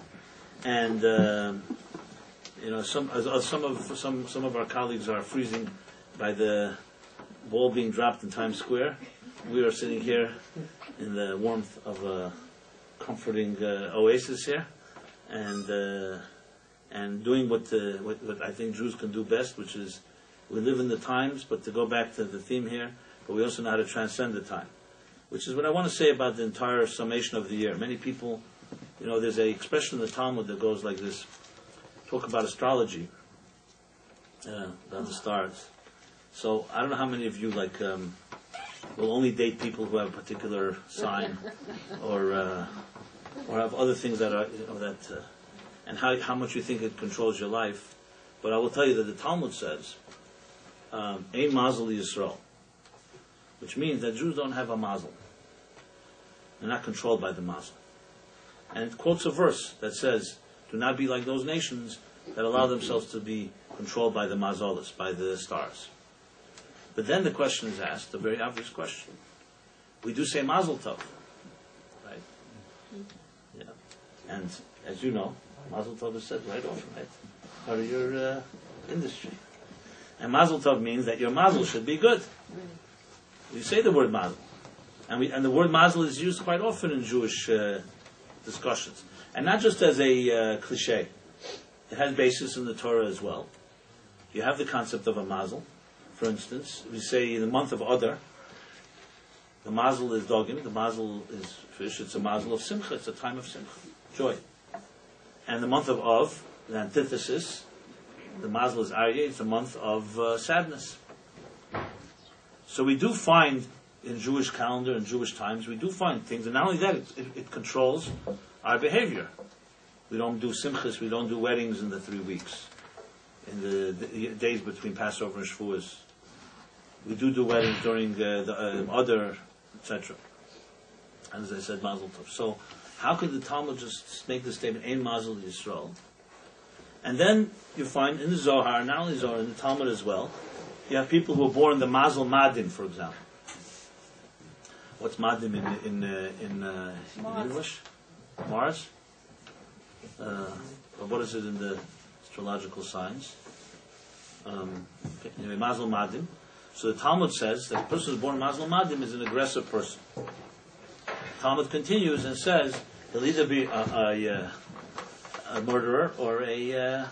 And some of our colleagues are freezing by the ball being dropped in Times Square. We are sitting here in the warmth of a comforting oasis here, and doing what I think Jews can do best, which is we live in the times, but to go back to the theme here, but we also know how to transcend the time, which is what I want to say about the entire summation of the year. Many people, there's an expression in the Talmud that goes like this: talk about astrology, about the stars. So I don't know how many of you will only date people who have a particular sign, or have other things that are and how much you think it controls your life. But I will tell you that the Talmud says, "Ein mazel Yisrael," which means that Jews don't have a mazel. They're not controlled by the mazel. And it quotes a verse that says, "Do not be like those nations that allow themselves to be controlled by the mazolos, by the stars." But then the question is asked, a very obvious question. We do say mazel tov, right? Yeah. And as you know, mazel tov is said right off, right? Part of your industry. And mazel tov means that your mazel should be good. We say the word mazel. And the word mazel is used quite often in Jewish discussions. And not just as a cliche. It has basis in the Torah as well. You have the concept of a mazel. For instance, we say in the month of Adar, the mazel is dogim, the mazel is fish, it's a mazel of simcha, it's a time of simcha, joy. And the month of Av, the antithesis, the mazel is Aryeh, it's a month of sadness. So we do find in Jewish calendar and Jewish times, we do find things, and not only that, it controls our behavior. We don't do simchas, we don't do weddings in the 3 weeks, in the days between Passover and Shavuos. We do weddings during the other, etc. And as I said, mazel tov. So, how could the Talmud just make the statement, Ein mazel Yisrael? And then you find in the Zohar, not only Zohar, in the Talmud as well, you have people who are born in the mazel madin, for example. What's Madim in English? Mars? Or what is it in the astrological signs? Anyway, Mazel Madim. So the Talmud says that a person who's born Mazel Madim is an aggressive person. Talmud continues and says he'll either be a murderer or a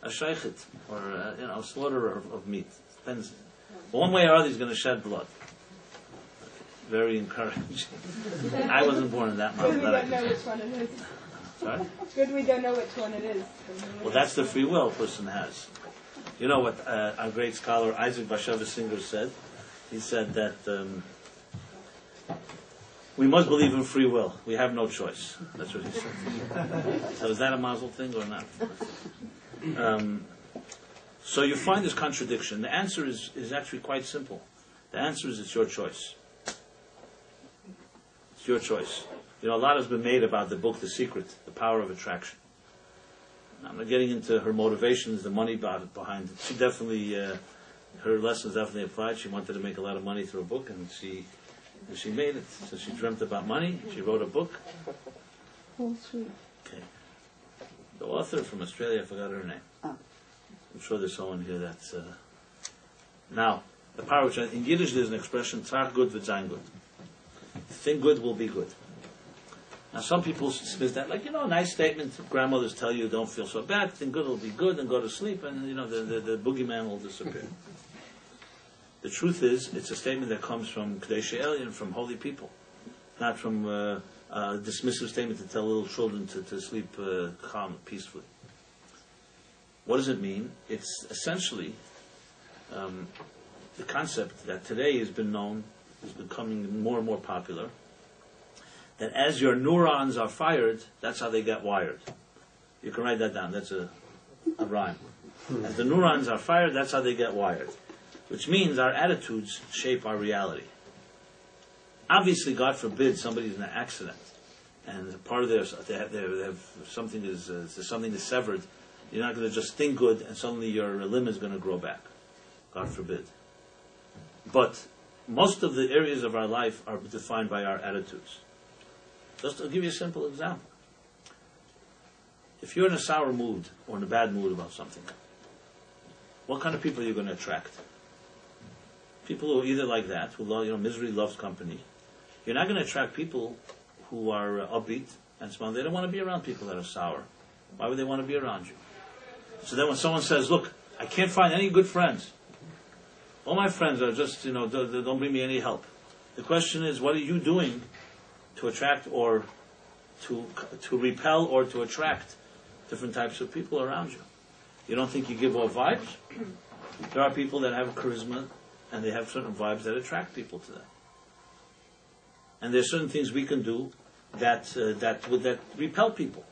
shaykhit, or a slaughterer of meat. Depends. But one way or other, he's going to shed blood. Very encouraging. I wasn't born in that month. Good we don't know which one it is. Sorry? Good we don't know which one it is. Well, that's the free will a person has. You know what our great scholar Isaac Bashevis Singer said? He said that we must believe in free will. We have no choice. That's what he said. So is that a mazel thing or not? So you find this contradiction. The answer is actually quite simple. The answer is it's your choice. It's your choice. You know, a lot has been made about the book, The Secret, The Power of Attraction. I'm not getting into her motivations, the money behind it. She definitely, her lessons definitely applied. She wanted to make a lot of money through a book, and she made it. So she dreamt about money. She wrote a book. Oh, sweet. Okay. The author from Australia, I forgot her name. I'm sure there's someone here that's... Now, the power of... In Yiddish, there's an expression, tzach good v'zayin good. Think good will be good. Now, some people spit that, like, a nice statement. Grandmothers tell you, don't feel so bad, think good will be good, and go to sleep, and, the boogeyman will disappear. The truth is, it's a statement that comes from Kadesh Elyon, from holy people, not from a dismissive statement to tell little children to sleep calm, peacefully. What does it mean? It's essentially the concept that today has been known, is becoming more and more popular, that as your neurons are fired, that's how they get wired. You can write that down. That's a rhyme. As the neurons are fired, that's how they get wired. Which means our attitudes shape our reality. Obviously, God forbid somebody's in an accident, and part of they have something is severed. You're not going to just think good, and suddenly your limb is going to grow back. God forbid. But most of the areas of our life are defined by our attitudes. Just to give you a simple example. If you're in a sour mood or in a bad mood about something, what kind of people are you going to attract? People who are either like that, who love, misery loves company. You're not going to attract people who are upbeat and smile. They don't want to be around people that are sour. Why would they want to be around you? So then when someone says, look, I can't find any good friends. All my friends are just, don't bring me any help. The question is, what are you doing to attract or to repel or to attract different types of people around you? You don't think you give off vibes? There are people that have charisma and they have certain vibes that attract people to them. And there's certain things we can do that repel people.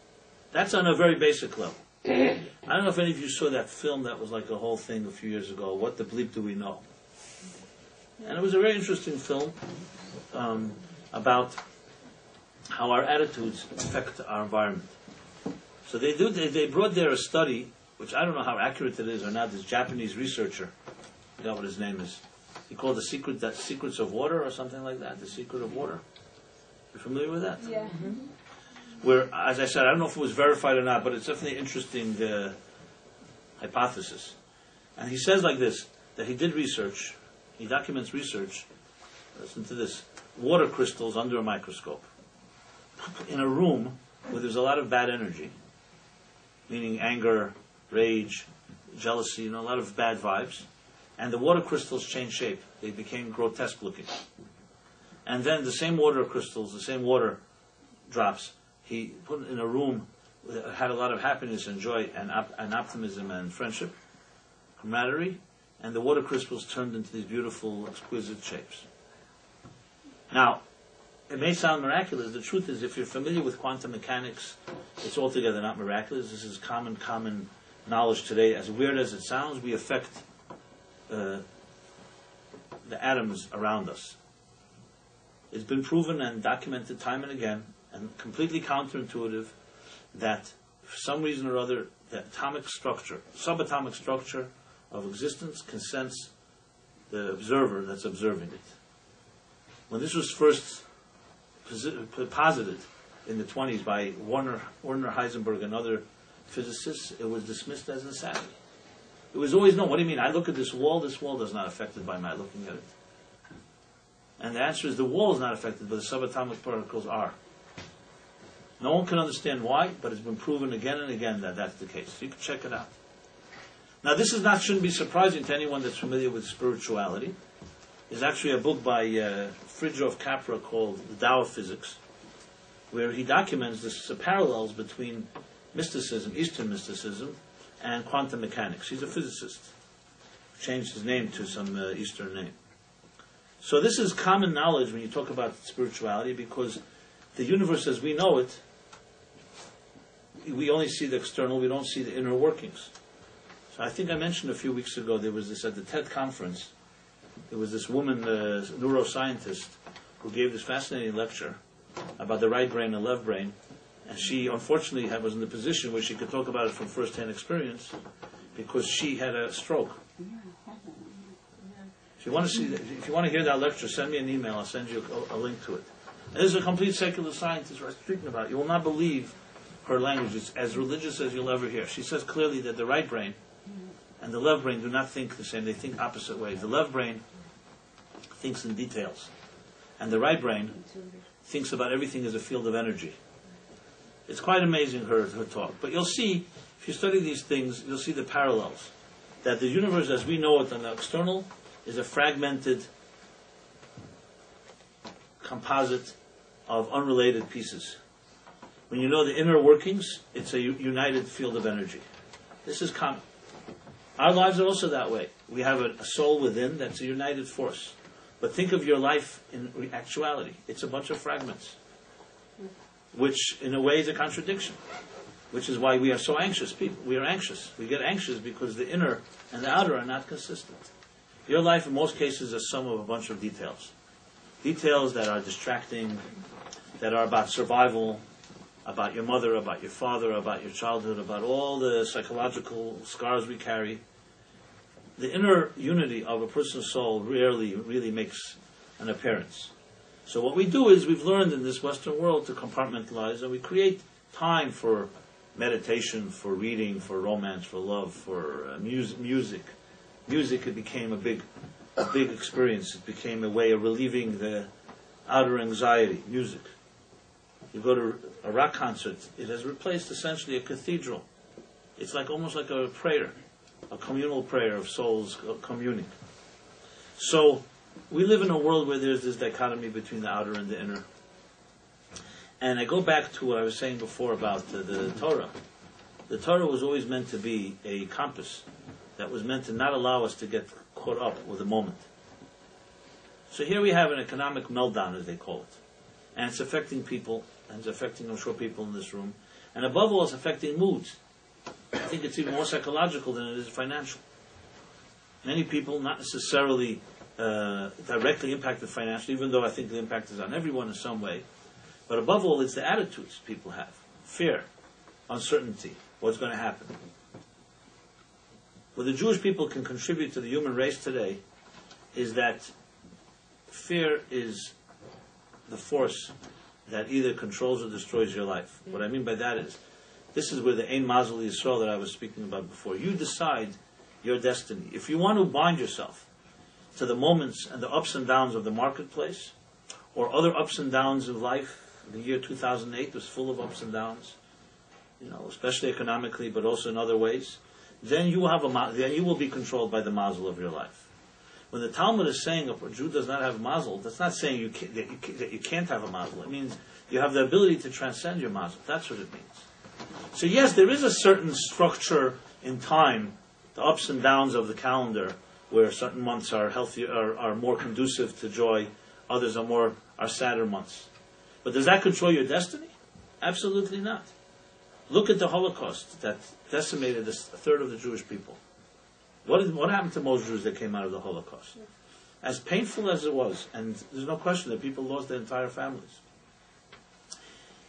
That's on a very basic level. I don't know if any of you saw that film that was like a whole thing a few years ago, What the Bleep Do We Know? And it was a very interesting film about how our attitudes affect our environment. So they brought there a study, which I don't know how accurate it is or not, this Japanese researcher, I forgot what his name is. He called Secrets of Water or something like that, The Secret of Water. You familiar with that? Yeah. Where, as I said, I don't know if it was verified or not, but it's definitely an interesting hypothesis. And he says like this, that he did research, he documents research, listen to this, water crystals under a microscope. In a room where there's a lot of bad energy, meaning anger, rage, jealousy, a lot of bad vibes, and the water crystals changed shape. They became grotesque looking. And then the same water crystals, the same water drops, he put in a room that had a lot of happiness and joy and optimism and friendship, camaraderie, and the water crystals turned into these beautiful, exquisite shapes. Now, it may sound miraculous. The truth is, if you're familiar with quantum mechanics, it's altogether not miraculous. This is common knowledge today. As weird as it sounds, we affect the atoms around us. It's been proven and documented time and again, and completely counterintuitive, that for some reason or other, the atomic structure, subatomic structure of existence can sense the observer that's observing it. When this was first posited in the 20s by Werner Heisenberg and other physicists, it was dismissed as insanity. It was always, no, what do you mean? I look at this wall does not affected by my looking at it. And the answer is the wall is not affected, but the subatomic particles are. No one can understand why, but it's been proven again and again that that's the case. You can check it out. Now, this shouldn't be surprising to anyone that's familiar with spirituality. There's actually a book by Fridtjof Capra called The Tao of Physics, where he documents the parallels between mysticism, Eastern mysticism, and quantum mechanics. He's a physicist. Changed his name to some Eastern name. So this is common knowledge when you talk about spirituality, because the universe as we know it, we only see the external, we don't see the inner workings. So I think I mentioned a few weeks ago, there was this at the TED conference, there was this woman, neuroscientist, who gave this fascinating lecture about the right brain and left brain, and she unfortunately was in the position where she could talk about it from first-hand experience, because she had a stroke. If you want to hear that lecture, send me an email. I'll send you a link to it. And this is a complete secular scientist we're speaking about. You will not believe her language. It's as religious as you'll ever hear. She says clearly that the right brain and the left brain do not think the same. They think opposite ways. The left brain thinks in details, and the right brain thinks about everything as a field of energy. It's quite amazing, her talk. But you'll see, if you study these things, you'll see the parallels. That the universe as we know it on the external is a fragmented composite of unrelated pieces. When you know the inner workings, it's a united field of energy. This is common. Our lives are also that way. We have a soul within that's a united force. But think of your life in actuality. It's a bunch of fragments, which in a way is a contradiction, which is why we are so anxious. People, we are anxious. We get anxious because the inner and the outer are not consistent. Your life, in most cases, is a sum of a bunch of details. Details that are distracting, that are about survival, about your mother, about your father, about your childhood, about all the psychological scars we carry. The inner unity of a person's soul rarely really makes an appearance. So what we do is we've learned in this Western world to compartmentalize, and we create time for meditation, for reading, for romance, for love, for music. Music, it became a big experience. It became a way of relieving the outer anxiety. Music. You go to a rock concert, it has replaced essentially a cathedral. It's almost like a prayer, a communal prayer of souls communing. So we live in a world where there's this dichotomy between the outer and the inner. And I go back to what I was saying before about the Torah. The Torah was always meant to be a compass that was meant to not allow us to get caught up with the moment. So here we have an economic meltdown, as they call it. And it's affecting people, and it's affecting, I'm sure, people in this room. And above all, it's affecting moods. I think it's even more psychological than it is financial. Many people, not necessarily directly impacted financially, even though I think the impact is on everyone in some way. But above all, it's the attitudes people have. Fear, uncertainty, what's going to happen. What the Jewish people can contribute to the human race today is that fear is the force that either controls or destroys your life. What I mean by that is, this is where the Ein Mazel Yisrael that I was speaking about before. You decide your destiny. If you want to bind yourself to the moments and the ups and downs of the marketplace, or other ups and downs of life, the year 2008 was full of ups and downs, especially economically, but also in other ways, then you will be controlled by the mazel of your life. When the Talmud is saying a Jew does not have a mazel, that's not saying that you can't have a mazel. It means you have the ability to transcend your mazel. That's what it means. So yes, there is a certain structure in time, the ups and downs of the calendar, where certain months are healthier, are more conducive to joy, others are sadder months. But does that control your destiny? Absolutely not. Look at the Holocaust that decimated a third of the Jewish people. What happened to most Jews that came out of the Holocaust? As painful as it was, and there's no question that people lost their entire families.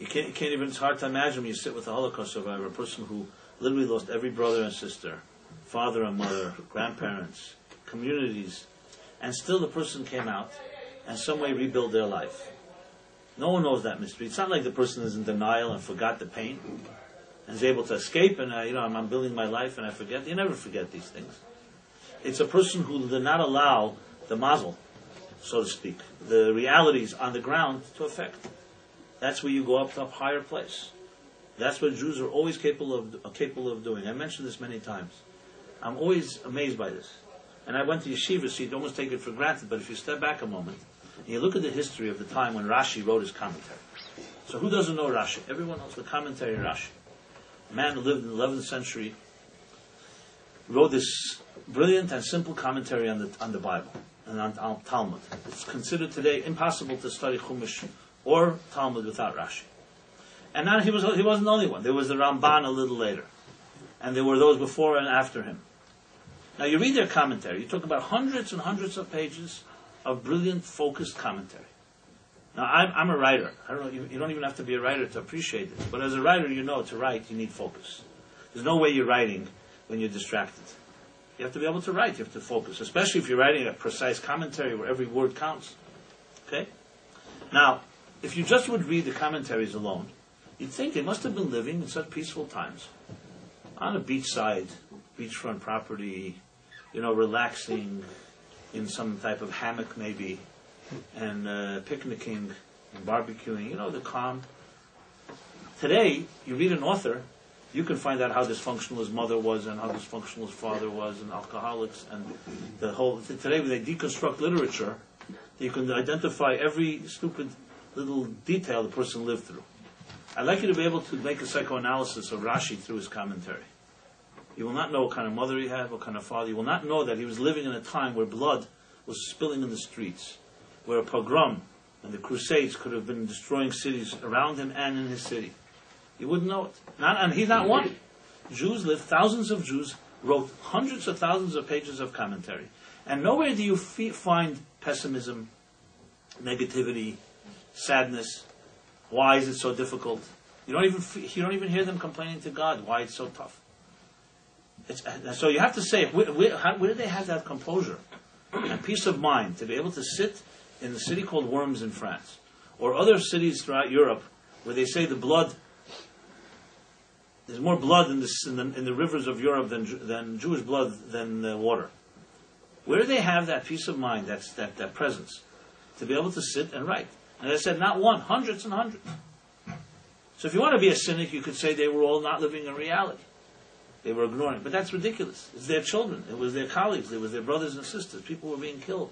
You can't even, it's hard to imagine when you sit with a Holocaust survivor, a person who literally lost every brother and sister, father and mother, grandparents, communities, and still the person came out and some way rebuild their life. No one knows that mystery. It's not like the person is in denial and forgot the pain and is able to escape and I'm building my life and I forget. You never forget these things. It's a person who did not allow the mazel, so to speak, the realities on the ground to affect. That's where you go up to a higher place. That's what Jews are always capable of doing. I mentioned this many times. I'm always amazed by this. And I went to yeshiva, so you'd almost take it for granted, but if you step back a moment, and you look at the history of the time when Rashi wrote his commentary. So who doesn't know Rashi? Everyone knows the commentary of Rashi. A man who lived in the 11th century wrote this brilliant and simple commentary on the Bible and on Talmud. It's considered today impossible to study Chumash or Talmud without Rashi. And now he wasn't the only one. There was the Ramban a little later. And there were those before and after him. Now you read their commentary, you talk about hundreds and hundreds of pages of brilliant, focused commentary. Now I'm a writer. I don't know, you don't even have to be a writer to appreciate this. But as a writer, you know to write, you need focus. There's no way you're writing when you're distracted. You have to be able to write, you have to focus. Especially if you're writing a precise commentary where every word counts. Okay? Now, if you just would read the commentaries alone, you'd think they must have been living in such peaceful times. On a beachside, beachfront property, relaxing in some type of hammock maybe, and picnicking and barbecuing, the calm. Today, you read an author, you can find out how dysfunctional his mother was and how dysfunctional his father was and alcoholics and the whole... Today, when they deconstruct literature, you can identify every stupid little detail the person lived through. I'd like you to be able to make a psychoanalysis of Rashi through his commentary. You will not know what kind of mother he had, what kind of father. You will not know that he was living in a time where blood was spilling in the streets, where a pogrom and the Crusades could have been destroying cities around him and in his city. You wouldn't know it. And he's not one. Jews lived, thousands of Jews wrote hundreds of thousands of pages of commentary. And nowhere do you find pessimism, negativity, sadness. Why is it so difficult? You don't even hear them complaining to God why it's so tough. So you have to say, where do they have that composure and peace of mind to be able to sit in a city called Worms in France, or other cities throughout Europe where they say there's more blood in the rivers of Europe than Jewish blood than water. Where do they have that peace of mind, that presence, to be able to sit and write? And I said, not one, hundreds and hundreds. So if you want to be a cynic, you could say they were all not living in reality. They were ignoring. But that's ridiculous. It's their children. It was their colleagues. It was their brothers and sisters. People were being killed.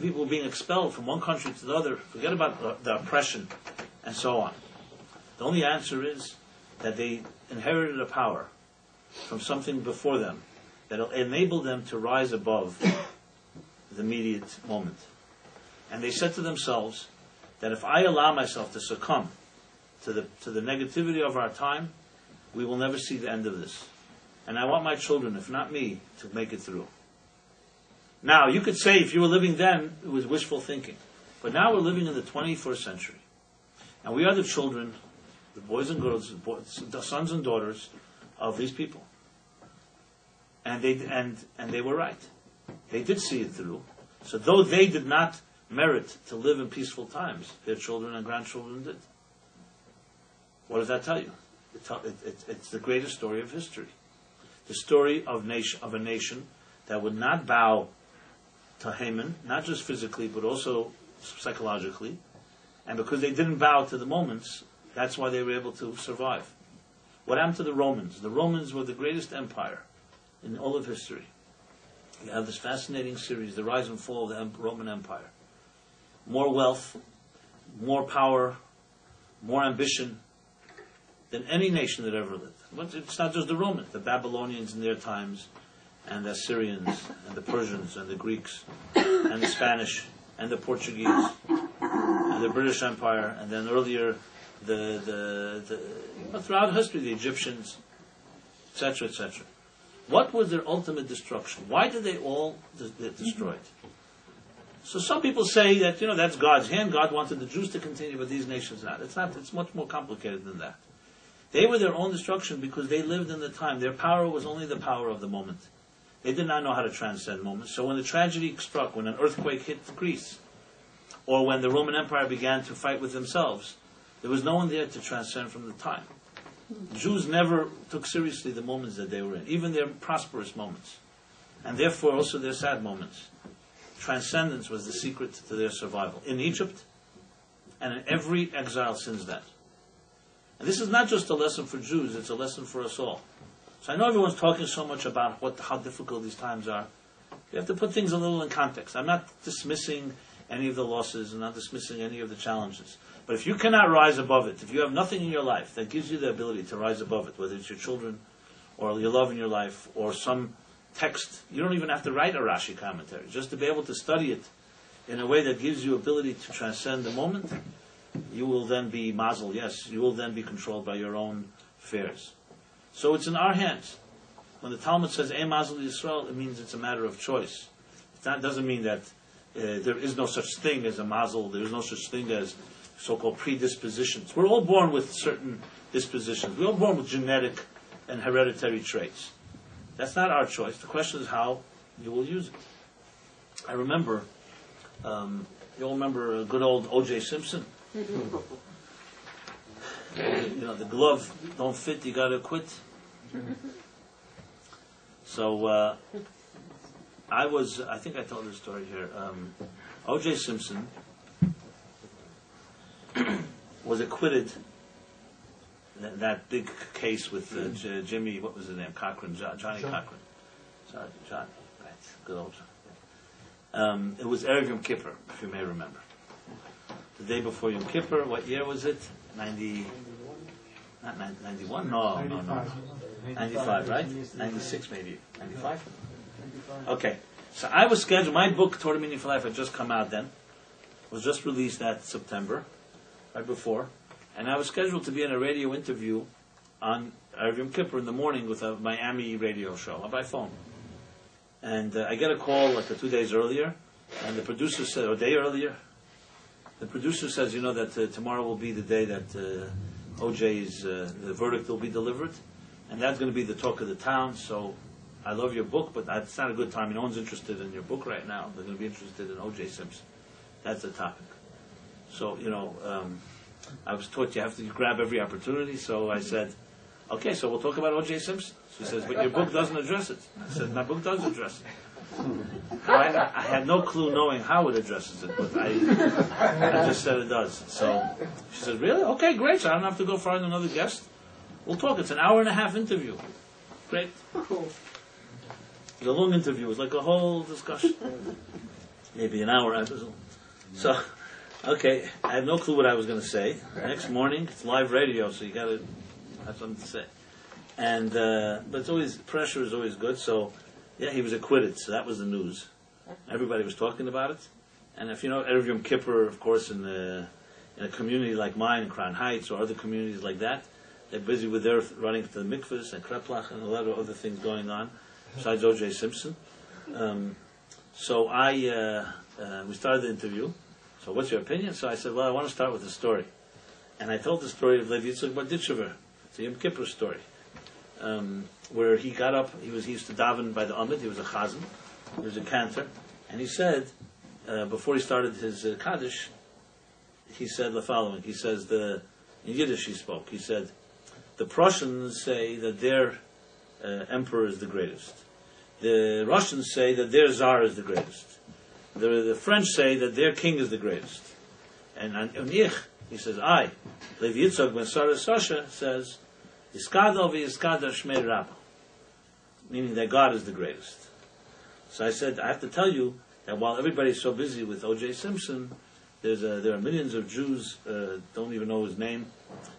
People were being expelled from one country to the other. Forget about the oppression and so on. The only answer is that they inherited a power from something before them that will enable them to rise above the immediate moment. And they said to themselves that if I allow myself to succumb to the negativity of our time, we will never see the end of this. And I want my children, if not me, to make it through. Now, you could say if you were living then, it was wishful thinking. But now we're living in the 21st century. And we are the children, the boys and girls, the sons and daughters of these people. And they were right. They did see it through. So though they did not merit to live in peaceful times, their children and grandchildren did. What does that tell you? It's the greatest story of history. The story of a nation that would not bow to Haman, not just physically, but also psychologically. And because they didn't bow to the moments, that's why they were able to survive. What happened to the Romans? The Romans were the greatest empire in all of history. You have this fascinating series, The Rise and Fall of the Roman Empire. More wealth, more power, more ambition than any nation that ever lived. But it's not just the Romans, the Babylonians in their times, and the Assyrians, and the Persians, and the Greeks, and the Spanish, and the Portuguese, and the British Empire, and then earlier throughout history, the Egyptians, etc., etc. What was their ultimate destruction? Why did they all get destroyed? So some people say that, that's God's hand. God wanted the Jews to continue, but these nations not. It's not. It's much more complicated than that. They were their own destruction because they lived in the time. Their power was only the power of the moment. They did not know how to transcend moments. So when the tragedy struck, when an earthquake hit Greece, or when the Roman Empire began to fight with themselves, there was no one there to transcend from the time. Jews never took seriously the moments that they were in, even their prosperous moments, and therefore also their sad moments. Transcendence was the secret to their survival in Egypt and in every exile since then. And this is not just a lesson for Jews, it's a lesson for us all. So I know everyone's talking so much about how difficult these times are. You have to put things a little in context. I'm not dismissing any of the losses, I'm not dismissing any of the challenges. But if you cannot rise above it, if you have nothing in your life that gives you the ability to rise above it, whether it's your children, or your love in your life, or some text, you don't even have to write a Rashi commentary, just to be able to study it in a way that gives you ability to transcend the moment, you will then be mazel, yes, you will then be controlled by your own affairs. So it's in our hands. When the Talmud says, "Ein mazel Yisrael," it means it's a matter of choice. It doesn't mean that there is no such thing as a mazel, there is no such thing as so-called predispositions. We're all born with certain dispositions. We're all born with genetic and hereditary traits. That's not our choice. The question is how you will use it. I remember, you all remember good old O.J. Simpson? You know, the glove don't fit, you got to quit. So I think I told this story here. O.J. Simpson was acquitted that big case with Jimmy, what was his name? Cochran, Johnny Cochran. Sorry, John. Right, good old John. It was Erev Yom Kippur, if you may remember. The day before Yom Kippur, what year was it? 90, not 91? No. 95, right? 96 maybe. 95? Okay. So I was scheduled, my book, Torah Meaning for Life, had just come out then. It was just released that September, right before. And I was scheduled to be in a radio interview on Erev Yom Kippur in the morning with a Miami radio show, by phone. And I get a call like 2 days earlier, and the producer said, or a day earlier, the producer says, you know, that tomorrow will be the day that OJ's the verdict will be delivered, and that's going to be the talk of the town. So I love your book, but it's not a good time. No one's interested in your book right now. They're going to be interested in OJ Simpson. That's the topic. So, you know, I was taught you have to grab every opportunity. So I said, okay, so we'll talk about O.J. Simpson. She says, but your book doesn't address it. I said, my book does address it. I had no clue knowing how it addresses it, but I just said it does. So she says, really? Okay, great. So I don't have to go find another guest. We'll talk. It's an hour-and-a-half interview. Great. It was a long interview. It was like a whole discussion. Maybe an hour. So, okay, I had no clue what I was going to say. Next morning, it's live radio, so you got to have something to say. And but it's always, pressure is always good. So, yeah, he was acquitted. So that was the news. Everybody was talking about it. And if you know Erev Yom Kippur, of course, in a community like mine in Crown Heights or other communities like that, they're busy with their running to the mikvahs and kreplach and a lot of other things going on besides O.J. Simpson. So we started the interview. So what's your opinion? So I said, well, I want to start with a story. And I told the story of Levi Yitzchak Bar Ditchever. It's a Yom Kippur story. Where he got up, he used to daven by the Amid, he was a chazan, he was a cantor, and he said, before he started his Kaddish, he said the following, he says, in Yiddish he spoke, he said, the Prussians say that their emperor is the greatest. The Russians say that their czar is the greatest. The French say that their king is the greatest. And ich, he says, I, Levi Yitzchak Ben Sarah Sasha, says, Iskadal v'Iskadar Shmei Rabba, meaning that God is the greatest. So I said, I have to tell you that while everybody's so busy with O.J. Simpson, there are millions of Jews don't even know his name,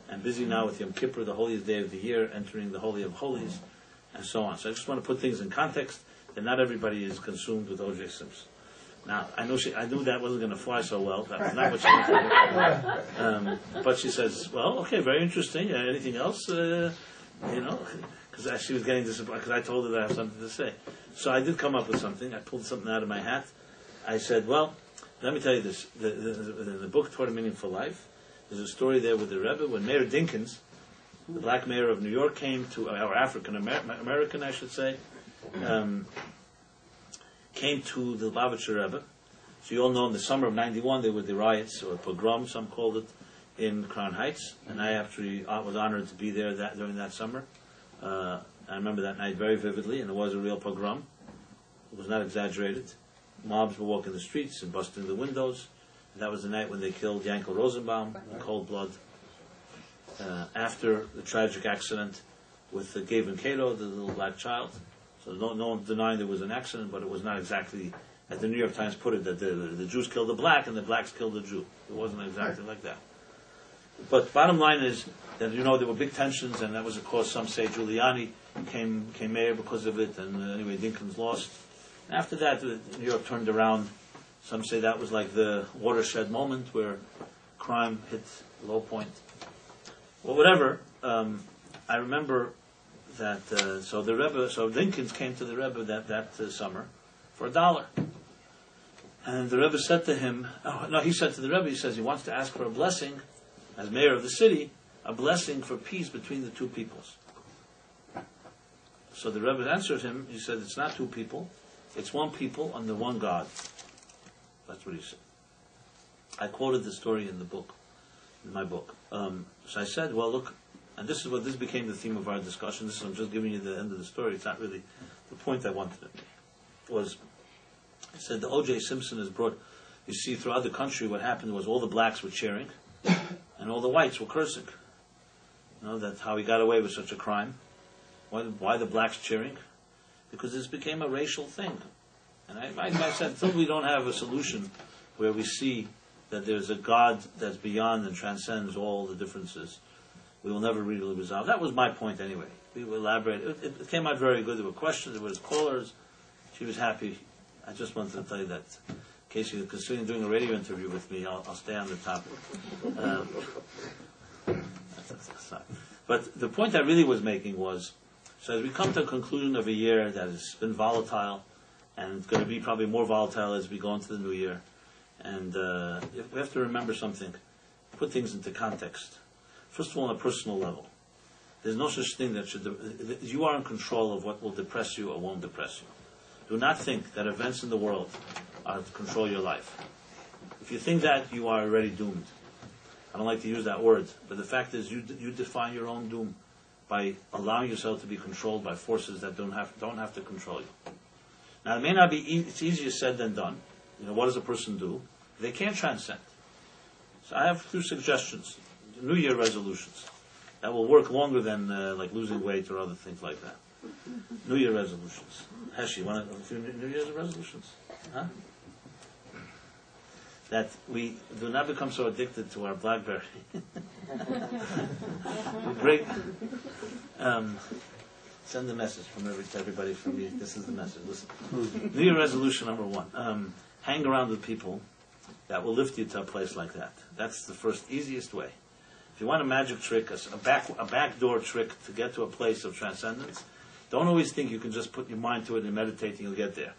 and busy now with Yom Kippur, the holiest day of the year, entering the Holy of Holies, and so on. So I just want to put things in context that not everybody is consumed with O.J. Simpson. Now, I knew that wasn't going to fly so well. That was not what she wanted. But she says, well, okay, very interesting. Anything else? Because she was getting disappointed, because I told her that I have something to say. So I did come up with something. I pulled something out of my hat. I said, well, let me tell you this. The book, Torah Meaning for Life, there's a story there with the Rebbe, when Mayor Dinkins, the black mayor of New York, came to, or African-American, I should say, came to the Lubavitcher Rebbe. So you all know in the summer of '91 there were the riots, or pogrom, some called it, in Crown Heights, and I actually was honored to be there during that summer. I remember that night very vividly, and it was a real pogrom. It was not exaggerated. Mobs were walking the streets and busting the windows. And that was the night when they killed Yankel Rosenbaum in cold blood. After the tragic accident with Gavin Cato, the little black child. So no one's denying there was an accident, but it was not exactly, as the New York Times put it, that the Jews killed the black and the blacks killed the Jew. It wasn't exactly like that. But bottom line is that, there were big tensions, and that was, of course, some say Giuliani came mayor because of it, and anyway, Dinkins lost. After that, New York turned around. Some say that was like the watershed moment where crime hit a low point. Well, whatever. I remember that. So the Rebbe, Dinkins came to the Rebbe that summer for $1, and the Rebbe said to him, he said to the Rebbe, he says he wants to ask for a blessing, as mayor of the city, a blessing for peace between the two peoples. So the Rebbe answered him. He said, it's not two people. It's one people under one God. That's what he said. I quoted the story in my book. So I said, well, look, and this became the theme of our discussion. I'm just giving you the end of the story. It's not really the point I wanted to make. I said the O.J. Simpson is brought. You see, throughout the country, what happened was all the blacks were cheering, and all the whites were cursing. That's how he got away with such a crime. Why the blacks cheering? Because this became a racial thing. And I said, until we don't have a solution where we see that there's a God that's beyond and transcends all the differences, we will never really resolve. That was my point anyway. We will elaborate. It came out very good. There were questions, there were callers. She was happy. I just wanted to tell you that in case you're considering doing a radio interview with me, I'll stay on the topic. But the point I really was making was, so as we come to a conclusion of a year that has been volatile, and it's going to be probably more volatile as we go into the new year, and we have to remember something, put things into context. First of all, on a personal level, there's no such thing that you are in control of what will depress you or won't depress you. Do not think that events in the world are to control your life. If you think that, you are already doomed. I don't like to use that word, but the fact is you define your own doom by allowing yourself to be controlled by forces that don't have to control you. Now, it may not be it's easier said than done. What does a person do? They can't transcend. So I have 2 suggestions, New Year resolutions, that will work longer than like losing weight or other things like that. New Year resolutions. Heshi, want a few New Year's resolutions? Huh? That we do not become so addicted to our BlackBerry. Great. Send the message from everybody from me. This is the message. Listen. New Year resolution number 1. Hang around with people that will lift you to a place like that. That's the first easiest way. If you want a magic trick, a backdoor trick to get to a place of transcendence, don't always think you can just put your mind to it and meditate and you'll get there.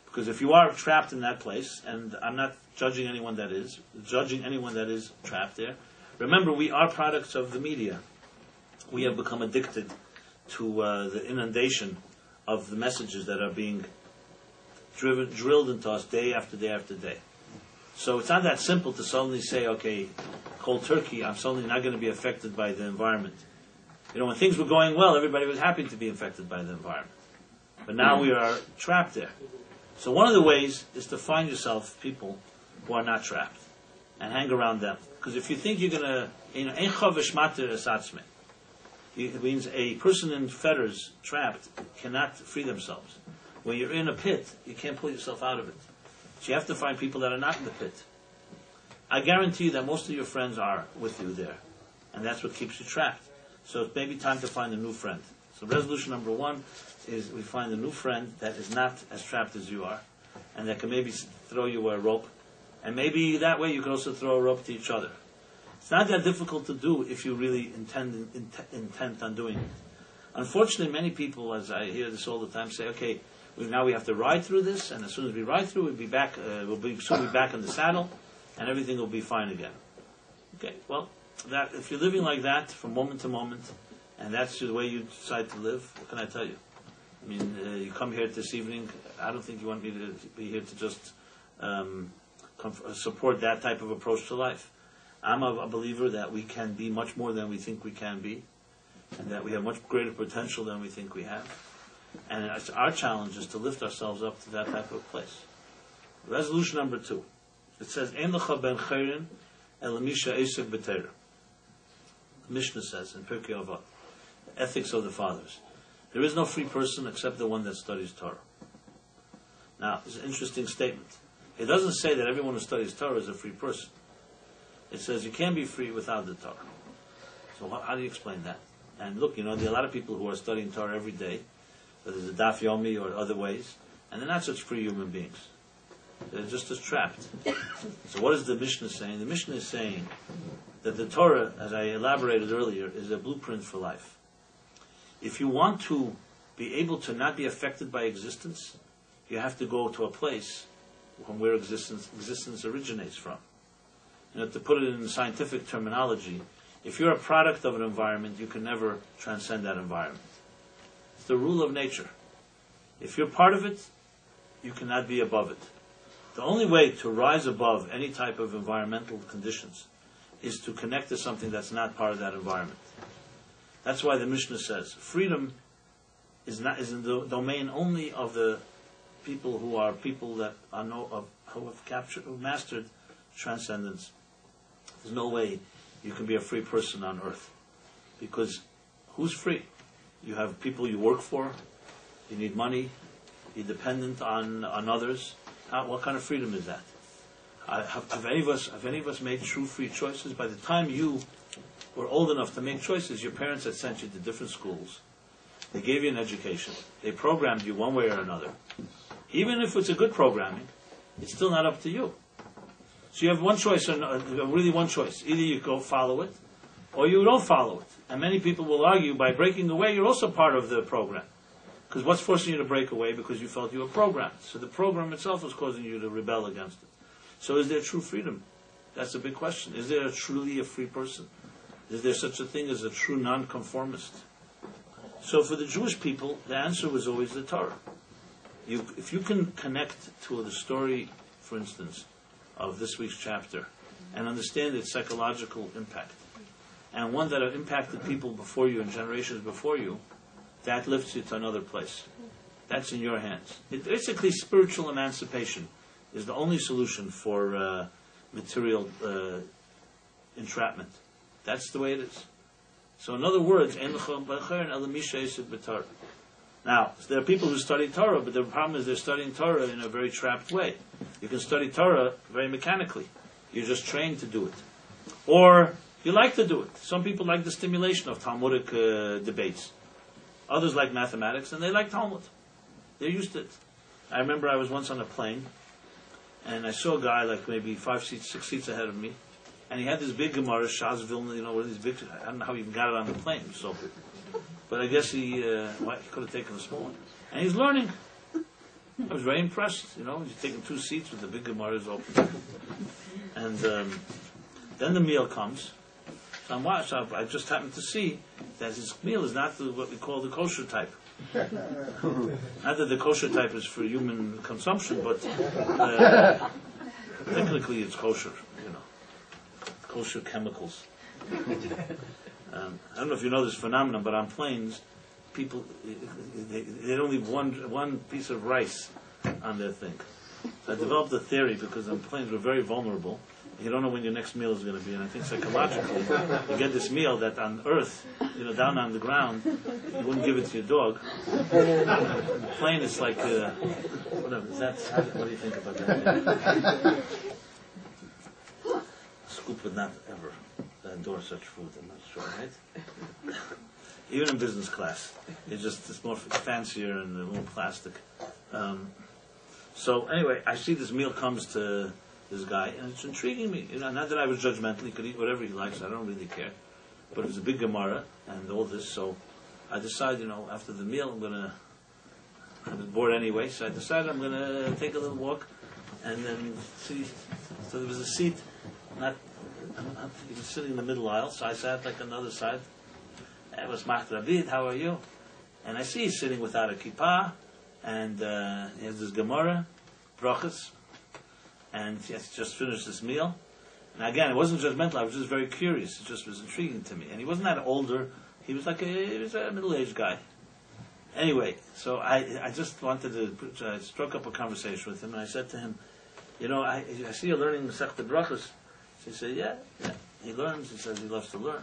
Because if you are trapped in that place, and I'm not judging anyone that is trapped there, remember we are products of the media. We have become addicted to the inundation of the messages that are being drilled into us day after day after day. So it's not that simple to suddenly say, okay, cold turkey, I'm suddenly not going to be affected by the environment. When things were going well, everybody was happy to be affected by the environment. But now we are trapped there. So one of the ways is to find yourself people who are not trapped and hang around them. Because if you think you're going to, it means a person in fetters, trapped, cannot free themselves. When you're in a pit, you can't pull yourself out of it. So you have to find people that are not in the pit. I guarantee you that most of your friends are with you there. And that's what keeps you trapped. So it may be time to find a new friend. So resolution number 1 is we find a new friend that is not as trapped as you are, and that can maybe throw you a rope. And maybe that way you can also throw a rope to each other. It's not that difficult to do if you really intent on doing it. Unfortunately, many people, as I hear this all the time, say, okay, now we have to ride through this, and as soon as we ride through, we'll soon be back in the saddle, and everything will be fine again. Okay, well, that if you're living like that from moment to moment, and that's the way you decide to live, what can I tell you? I mean, you come here this evening, I don't think you want me to be here to just support that type of approach to life. I'm a believer that we can be much more than we think we can be, and that we have much greater potential than we think we have. And our challenge is to lift ourselves up to that type of place. Resolution number 2. It says, Ein lecha ben chayrin el misha esek b'teira. The Mishnah says in Pirkei Avot, Ethics of the Fathers, there is no free person except the one that studies Torah. Now, it's an interesting statement. It doesn't say that everyone who studies Torah is a free person. It says you can't be free without the Torah. So how do you explain that? And look, there are a lot of people who are studying Torah every day, whether it's a Daf Yomi or other ways, and they're not such free human beings. They're just as trapped. So what is the Mishnah saying? The Mishnah is saying that the Torah, as I elaborated earlier, is a blueprint for life. If you want to be able to not be affected by existence, you have to go to a place from where existence originates from. To put it in scientific terminology, if you're a product of an environment, you can never transcend that environment. It's the rule of nature. If you're part of it, you cannot be above it. The only way to rise above any type of environmental conditions is to connect to something that's not part of that environment. That's why the Mishnah says freedom is in the domain only of the people who have mastered transcendence. There's no way you can be a free person on earth, because who's free? You have people you work for, you need money, you're dependent on others. What kind of freedom is that? Have any of us made true free choices? By the time you were old enough to make choices, your parents had sent you to different schools. They gave you an education. They programmed you one way or another. Even if it's a good programming, it's still not up to you. So you have one choice, really one choice. Either you go follow it, or you don't follow it. And many people will argue by breaking away, you're also part of the program. Because what's forcing you to break away? Because you felt you were programmed. So the program itself was causing you to rebel against it. So is there true freedom? That's a big question. Is there truly a free person? Is there such a thing as a true nonconformist? So for the Jewish people, the answer was always the Torah. If you can connect to the story, for instance, of this week's chapter, and understand its psychological impact, and one that have impacted people before you and generations before you, that lifts you to another place. That's in your hands. Basically, spiritual emancipation is the only solution for material entrapment. That's the way it is. So in other words, now, there are people who study Torah, but the problem is they're studying Torah in a very trapped way. You can study Torah very mechanically. You're just trained to do it. Or you like to do it. Some people like the stimulation of Talmudic debates. Others like mathematics, and they like Talmud. They're used to it. I remember I was once on a plane, and I saw a guy like maybe 6 seats ahead of me, and he had this big Gemara, Shas Vilna, with these big, I don't know how he even got it on the plane, so, but I guess he could have taken a small one. And he's learning. I was very impressed, he's taking 2 seats with the big Gemaras open. And then the meal comes. So I just happened to see that his meal is not what we call the kosher type. Not that the kosher type is for human consumption, but technically it's kosher, kosher chemicals. I don't know if you know this phenomenon, but on planes, people they don't leave one piece of rice on their thing. So I developed a theory because on planes we're very vulnerable. You don't know when your next meal is going to be, and I think psychologically, you get this meal that on Earth, down on the ground, you wouldn't give it to your dog. The plane is like, whatever. What do you think about that? Scoop would not ever endorse such food. I'm not sure, right? Even in business class, it's more fancier and more plastic. So anyway, I see this meal comes to this guy, and it's intriguing me. Not that I was judgmental; he could eat whatever he likes. I don't really care. But it was a big Gemara and all this, so I decided, after the meal, I was bored anyway, so I decided I'm gonna take a little walk, and then see. So there was a seat, he was sitting in the middle aisle, so I sat like another side. It was Rabbi, how are you? And I see he's sitting without a kippah, and he has this Gemara, brachas. and he had just finished this meal. And again, it wasn't judgmental. I was just very curious. It just was intriguing to me. And he wasn't that older. He was he was a middle-aged guy. Anyway, so I just wanted to, I struck up a conversation with him, and I said to him, I see you're learning Masechta Brachos. So he said, yeah. He learns. He says he loves to learn.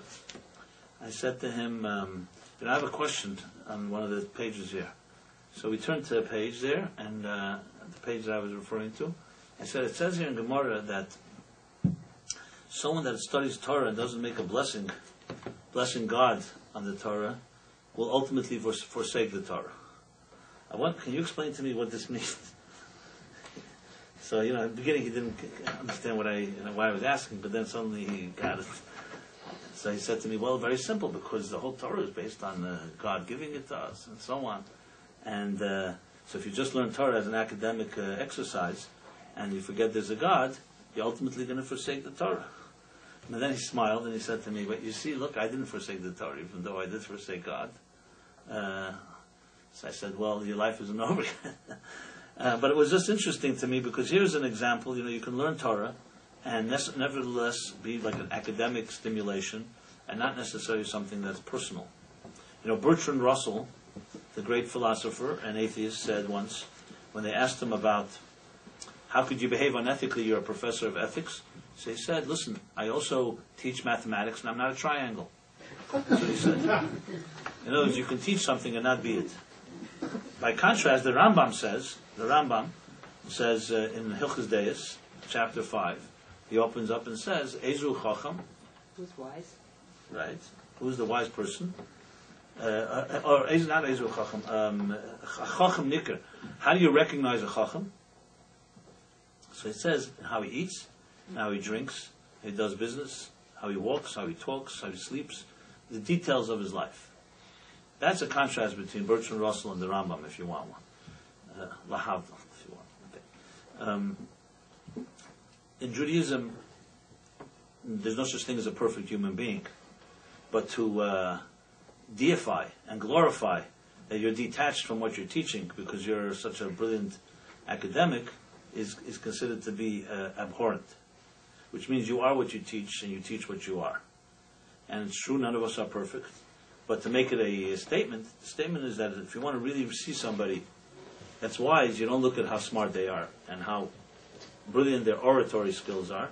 I said to him, I have a question on one of the pages here. So we turned to a page there, and the page that I was referring to. I said, it says here in Gemara that someone that studies Torah and doesn't make a blessing God on the Torah, will ultimately forsake the Torah. Can you explain to me what this means? So, in the beginning he didn't understand why I was asking, but then suddenly he got it. So he said to me, well, very simple, because the whole Torah is based on God giving it to us, and so on. And so if you just learn Torah as an academic exercise, and you forget there's a God, you're ultimately going to forsake the Torah. And then he smiled and he said to me, but you see, look, I didn't forsake the Torah, even though I did forsake God. So I said, well, your life isn't over yet. But it was just interesting to me, because here's an example, you can learn Torah and nevertheless be like an academic stimulation and not necessarily something that's personal. Bertrand Russell, the great philosopher and atheist, said once, when they asked him about how could you behave unethically, you're a professor of ethics. So he said, listen, I also teach mathematics and I'm not a triangle. So he said, in other words, you can teach something and not be it. By contrast, the Rambam says in Hilchos Deis, chapter 5, he opens up and says, Ezu Chacham. Who's wise? Right. Who's the wise person? Or not Ezu Chacham. Chacham Nikr. How do you recognize a Chacham? So it says how he eats, how he drinks, how he does business, how he walks, how he talks, how he sleeps, the details of his life. That's a contrast between Bertrand Russell and the Rambam, if you want one. Lahavdil, if you want. Okay. In Judaism, there's no such thing as a perfect human being, but to deify and glorify that you're detached from what you're teaching because you're such a brilliant academic is considered to be abhorrent, which means you are what you teach and you teach what you are. And it's true, none of us are perfect, but to make it a statement, the statement is that if you want to really see somebody that's wise, you don't look at how smart they are and how brilliant their oratory skills are.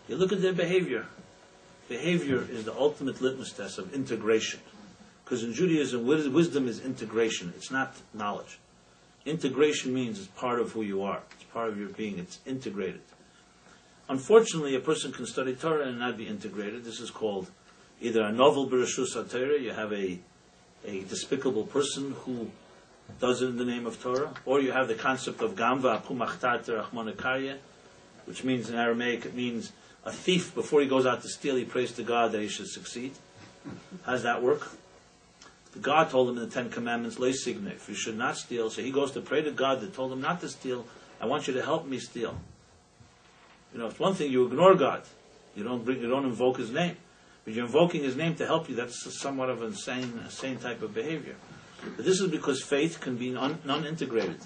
You look at their behavior. Behavior is the ultimate litmus test of integration. Because in Judaism, wisdom is integration. It's not knowledge. Integration means it's part of who you are. It's part of your being. It's integrated. Unfortunately, a person can study Torah and not be integrated. This is called either a novel b'reshus HaTorah, you have a despicable person who does it in the name of Torah, or you have the concept of gamva apu machtar terachmon karya, which means in Aramaic, it means a thief, before he goes out to steal, he prays to God that he should succeed. How does that work? God told him in the Ten Commandments, "Lei signif," you should not steal. So he goes to pray to God that told him not to steal. I want you to help me steal. It's one thing you ignore God, you don't invoke His name, but you're invoking His name to help you. That's somewhat of an insane type of behavior. But this is because faith can be non-integrated.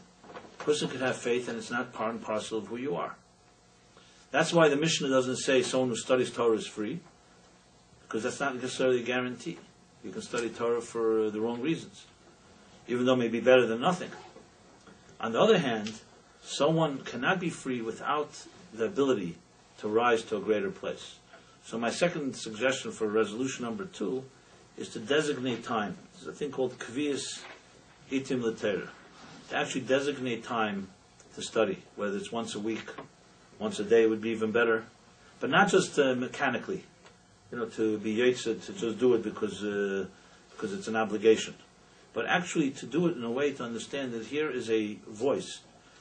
A person can have faith and it's not part and parcel of who you are. That's why the Mishnah doesn't say someone who studies Torah is free, because that's not necessarily a guarantee. You can study Torah for the wrong reasons, even though it may be better than nothing. On the other hand, someone cannot be free without the ability to rise to a greater place. So my second suggestion for resolution number 2 is to designate time. There's a thing called kvias itim l'Torah, to actually designate time to study, whether it's once a week, once a day would be even better, but not just mechanically, to be yetzer, to just do it because it's an obligation, but actually to do it in a way to understand that here is a voice.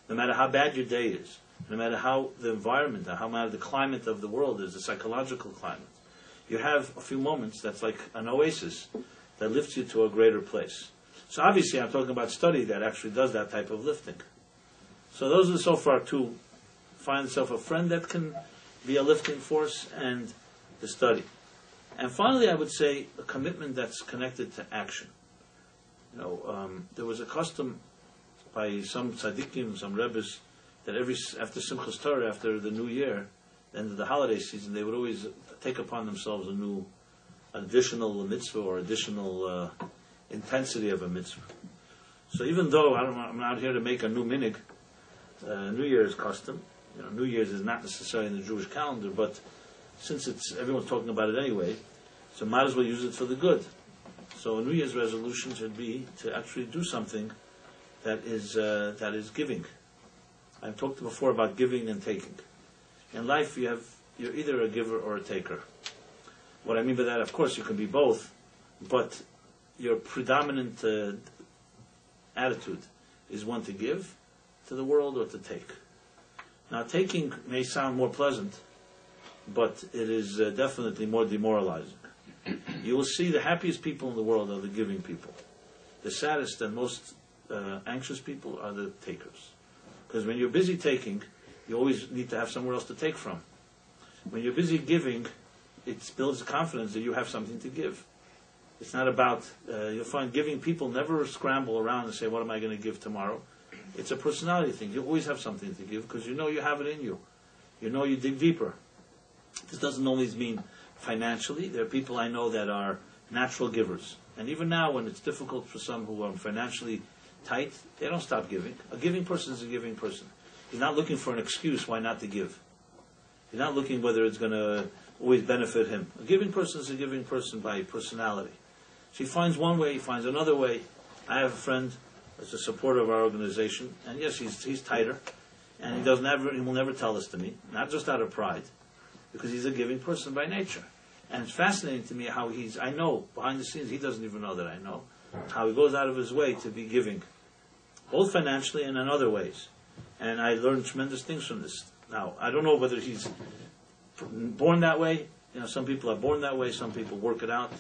No matter how bad your day is, no matter how the environment, no matter the climate of the world is, the psychological climate, you have a few moments that's like an oasis that lifts you to a greater place. So obviously I'm talking about study that actually does that type of lifting. So those are so far 2. Find yourself a friend that can be a lifting force, and the study. And finally, I would say a commitment that's connected to action. There was a custom by some tzaddikim, some rebbes that after Simchas Torah, after the New Year, the end of the holiday season, they would always take upon themselves an additional mitzvah or additional intensity of a mitzvah. So even though I'm not here to make a new minig, New Year's custom, New Year's is not necessarily in the Jewish calendar, but since everyone's talking about it anyway, so might as well use it for the good. So a New Year's resolution should be to actually do something that is giving. I've talked before about giving and taking. In life, you're either a giver or a taker. What I mean by that, of course, you can be both, but your predominant attitude is one to give to the world or to take. Now, taking may sound more pleasant, but it is definitely more demoralizing. You will see the happiest people in the world are the giving people. The saddest and most anxious people are the takers. Because when you're busy taking, you always need to have somewhere else to take from. When you're busy giving, it builds the confidence that you have something to give. It's not about, you'll find giving people never scramble around and say, what am I going to give tomorrow? It's a personality thing. You always have something to give because you know you have it in you. You know you dig deeper. This doesn't always mean financially. There are people I know that are natural givers. And even now, when it's difficult for some who are financially tight, they don't stop giving. A giving person is a giving person. He's not looking for an excuse why not to give. He's not looking whether it's going to always benefit him. A giving person is a giving person by personality. So he finds one way, he finds another way. I have a friend that's a supporter of our organization, and yes, he's tighter, and he will never tell this to me, not just out of pride, because he's a giving person by nature. And it's fascinating to me how I know, behind the scenes, he doesn't even know that I know, how he goes out of his way to be giving, both financially and in other ways. And I learned tremendous things from this. Now, I don't know whether he's born that way. Some people are born that way, some people work it out.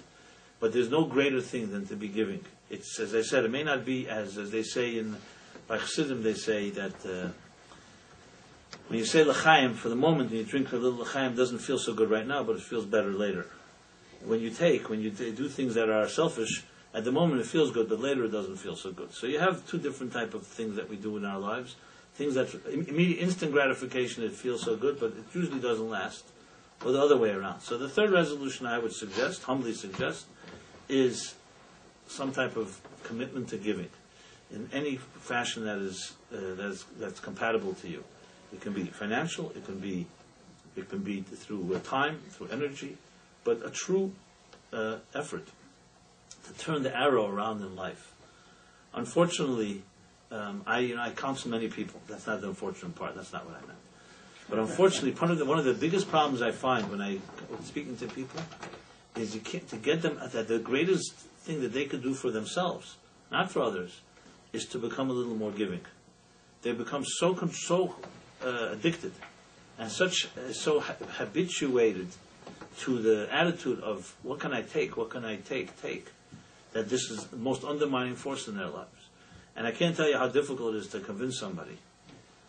But there's no greater thing than to be giving. It's, as I said, it may not be as they say by Chassidim, they say that when you say l'chaim, for the moment when you drink a little l'chaim, it doesn't feel so good right now, but it feels better later. When you do things that are selfish, at the moment it feels good, but later it doesn't feel so good. So you have two different type of things that we do in our lives. Things that immediate instant gratification, it feels so good, but it usually doesn't last. Or the other way around. So the third resolution I would humbly suggest, is some type of commitment to giving in any fashion that's compatible to you. It can be financial, it can be through time, through energy, but a true effort to turn the arrow around in life. Unfortunately, I counsel many people. That's not the unfortunate part. That's not what I meant. But unfortunately, one of the biggest problems I find when speaking to people is to get them that the greatest thing that they could do for themselves, not for others, is to become a little more giving. They become so addicted and so habituated to the attitude of what can I take, that this is the most undermining force in their lives. And I can't tell you how difficult it is to convince somebody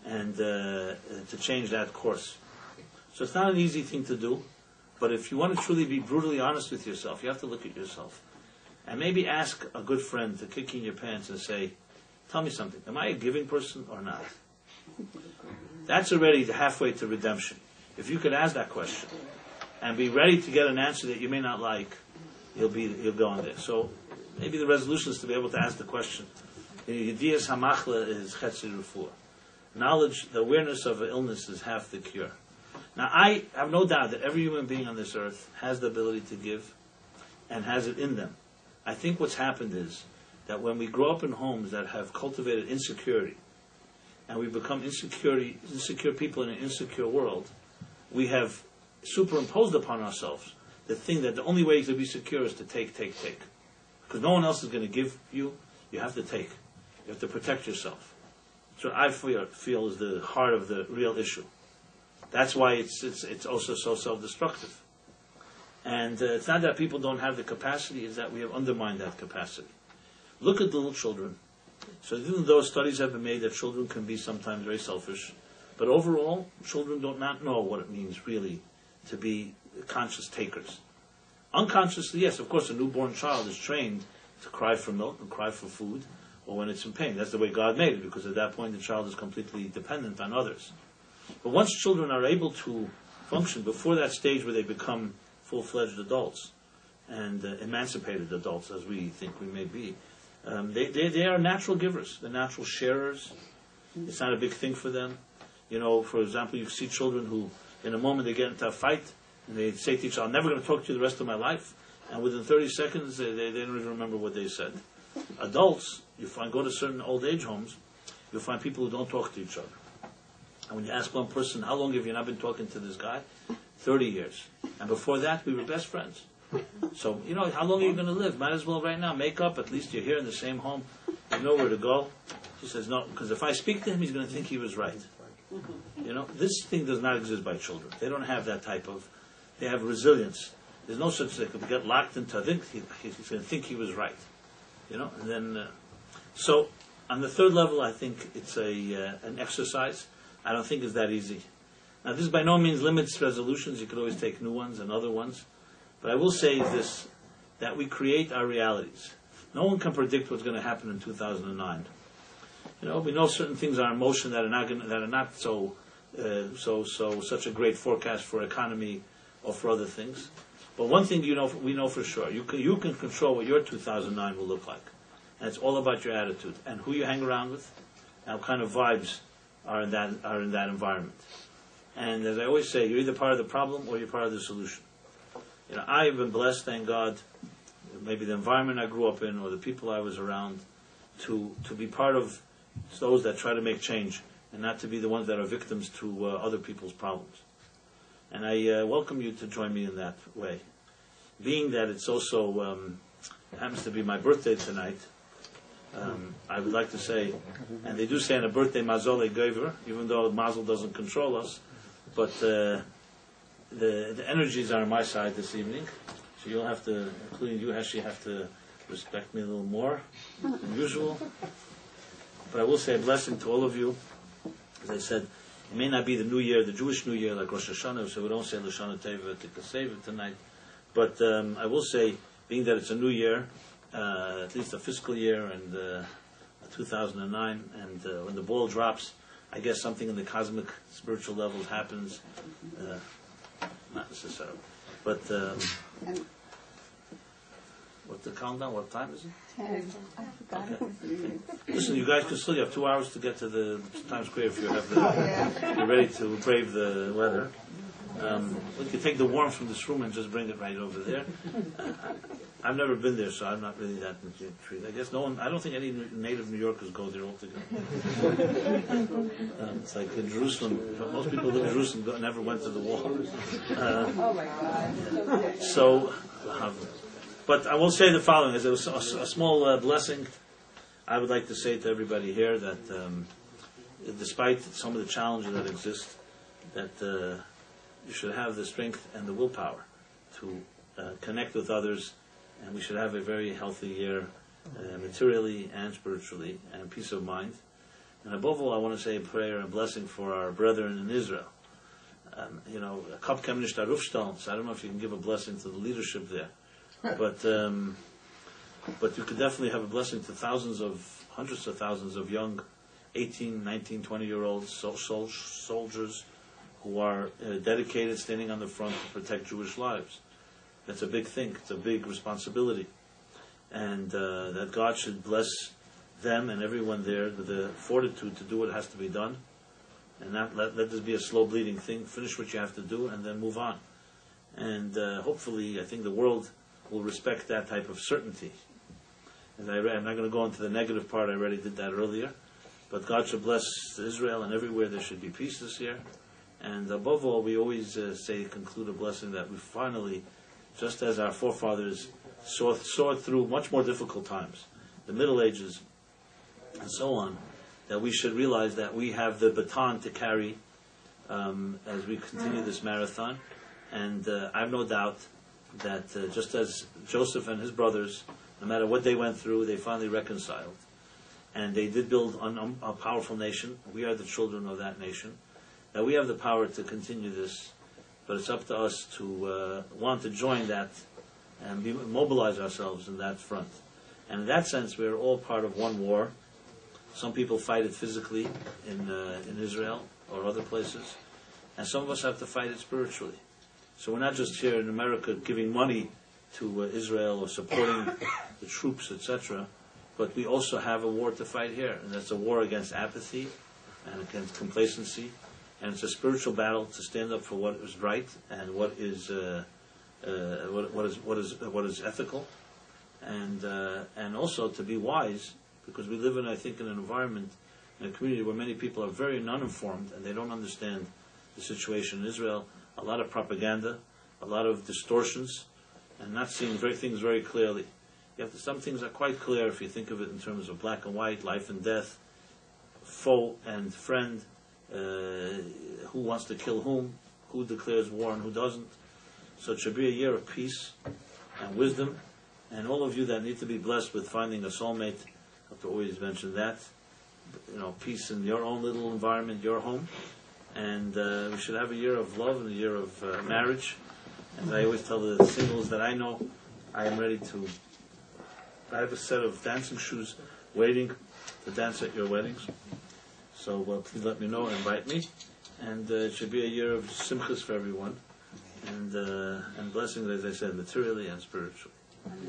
and to change that course. So it's not an easy thing to do. But if you want to truly be brutally honest with yourself, you have to look at yourself. And maybe ask a good friend to kick you in your pants and say, tell me something, am I a giving person or not? That's already halfway to redemption. If you could ask that question and be ready to get an answer that you may not like, you'll go on there. So maybe the resolution is to be able to ask the question. Yedias hamachla is chetzi refuah. Knowledge, the awareness of an illness is half the cure. Now, I have no doubt that every human being on this earth has the ability to give and has it in them. I think what's happened is that when we grow up in homes that have cultivated insecurity and we become insecure people in an insecure world, we have superimposed upon ourselves the thing that the only way to be secure is to take. Because no one else is going to give you, you have to take. You have to protect yourself. So I feel is the heart of the real issue. That's why it's also so self-destructive. And it's not that people don't have the capacity, it's that we have undermined that capacity. Look at little children. So even though studies have been made that children can be sometimes very selfish, but overall, children do not know what it means really to be conscious takers. Unconsciously, yes, of course, a newborn child is trained to cry for milk and cry for food, or when it's in pain. That's the way God made it, because at that point the child is completely dependent on others. But once children are able to function, before that stage where they become full-fledged adults and emancipated adults, as we think we may be, they are natural givers. They're natural sharers. It's not a big thing for them. For example, you see children who, in a moment, they get into a fight, and they say to each other, I'm never going to talk to you the rest of my life. And within 30 seconds, they don't even remember what they said. Adults, go to certain old age homes, you'll find people who don't talk to each other. And when you ask one person, how long have you not been talking to this guy? 30 years. And before that, we were best friends. So, how long are you going to live? Might as well right now make up. At least you're here in the same home. You know where to go. She says, no, because if I speak to him, he's going to think he was right. This thing does not exist by children. They don't have that they have resilience. There's no such thing. They could get locked into, I think he's going to think he was right. And then, so on the third level, I think it's an exercise. I don't think it's that easy. Now, this by no means limits resolutions. You could always take new ones and other ones. But I will say this, that we create our realities. No one can predict what's going to happen in 2009. We know certain things are in motion that are not such a great forecast for economy or for other things. But one thing we know for sure: you can control what your 2009 will look like, and it's all about your attitude and who you hang around with, and what kind of vibes are in that environment. And as I always say, you're either part of the problem or you're part of the solution. I have been blessed, thank God, maybe the environment I grew up in or the people I was around, to be part of those that try to make change and not to be the ones that are victims to other people's problems. And I welcome you to join me in that way. Being that it's also happens to be my birthday tonight, I would like to say, and they do say on a birthday, Mazol Gever, even though Mazel doesn't control us, but the energies are on my side this evening, so you'll have to, including you, Heshi, have to respect me a little more than usual. But I will say a blessing to all of you. As I said, it may not be the New Year, the Jewish New Year, like Rosh Hashanah, so we don't say L'Shana Teva Tikaseva tonight. But I will say, being that it's a new year, at least a fiscal year, and 2009, and when the ball drops, I guess something in the cosmic spiritual levels happens. Not necessarily. But what's the countdown? What time is it? 10. I forgot it was you. Listen, you guys can still have 2 hours to get to the Times Square if you have you're ready to brave the weather. We can take the warmth from this room and just bring it right over there. I've never been there, so I'm not really that intrigued. I guess I don't think any native New Yorkers go there altogether. It's like in Jerusalem. Most people who live in Jerusalem never went to the wall. Oh my God. So, but I will say the following: as a small blessing, I would like to say to everybody here that despite some of the challenges that exist, that you should have the strength and the willpower to connect with others, and we should have a very healthy year, materially and spiritually, and peace of mind. And above all, I want to say a prayer and blessing for our brethren in Israel. A cup can nicht aufstellen, so I don't know if you can give a blessing to the leadership there, but you could definitely have a blessing to hundreds of thousands of young 18, 19, 20-year-old soldiers who are dedicated, standing on the front to protect Jewish lives. That's a big thing. It's a big responsibility. And that God should bless them and everyone there with the fortitude to do what has to be done, and not let this be a slow-bleeding thing. Finish what you have to do and then move on. And hopefully, I think the world will respect that type of certainty. And I'm not going to go into the negative part. I already did that earlier. But God should bless Israel, and everywhere there should be peace this year. And above all, we always conclude a blessing that we finally, just as our forefathers saw through much more difficult times, the Middle Ages, and so on, that we should realize that we have the baton to carry as we continue this marathon. And I have no doubt that just as Joseph and his brothers, no matter what they went through, they finally reconciled. And they did build a powerful nation. We are the children of that nation. That we have the power to continue this, but it's up to us to want to join that and mobilize ourselves in that front. And in that sense, we're all part of one war. Some people fight it physically in Israel or other places, and some of us have to fight it spiritually. So we're not just here in America giving money to Israel or supporting the troops, etc., but we also have a war to fight here, and that's a war against apathy and against complacency, and it's a spiritual battle to stand up for what is right and what is ethical, and also to be wise, because we live in, I think, in an environment, in a community where many people are very uninformed and they don't understand the situation in Israel. A lot of propaganda, a lot of distortions, and not seeing things very clearly. Some things are quite clear if you think of it in terms of black and white, life and death, foe and friend, who wants to kill whom, who declares war and who doesn't. So it should be a year of peace and wisdom, and all of you that need to be blessed with finding a soulmate, I have to always mention that, peace in your own little environment, your home, and we should have a year of love and a year of marriage. And I always tell the singles that I know, I am ready to. I have a set of dancing shoes waiting to dance at your weddings. So please let me know and invite me. And it should be a year of simchas for everyone, and blessings, as I said, materially and spiritually.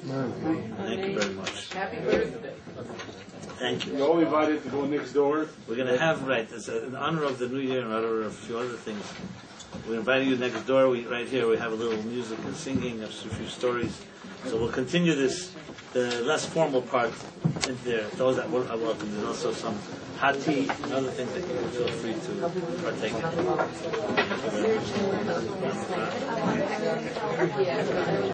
Thank you very much. Happy birthday. Thank you. You're all invited to go next door. We're going to have, in honor of the New Year and in honor of a few other things, we're inviting you next door. Right here we have a little music and singing, a few stories. So we'll continue this, the less formal part in there. Those that are welcome. There's also some hot tea and other things that you can feel free to partake in. Thank you very much.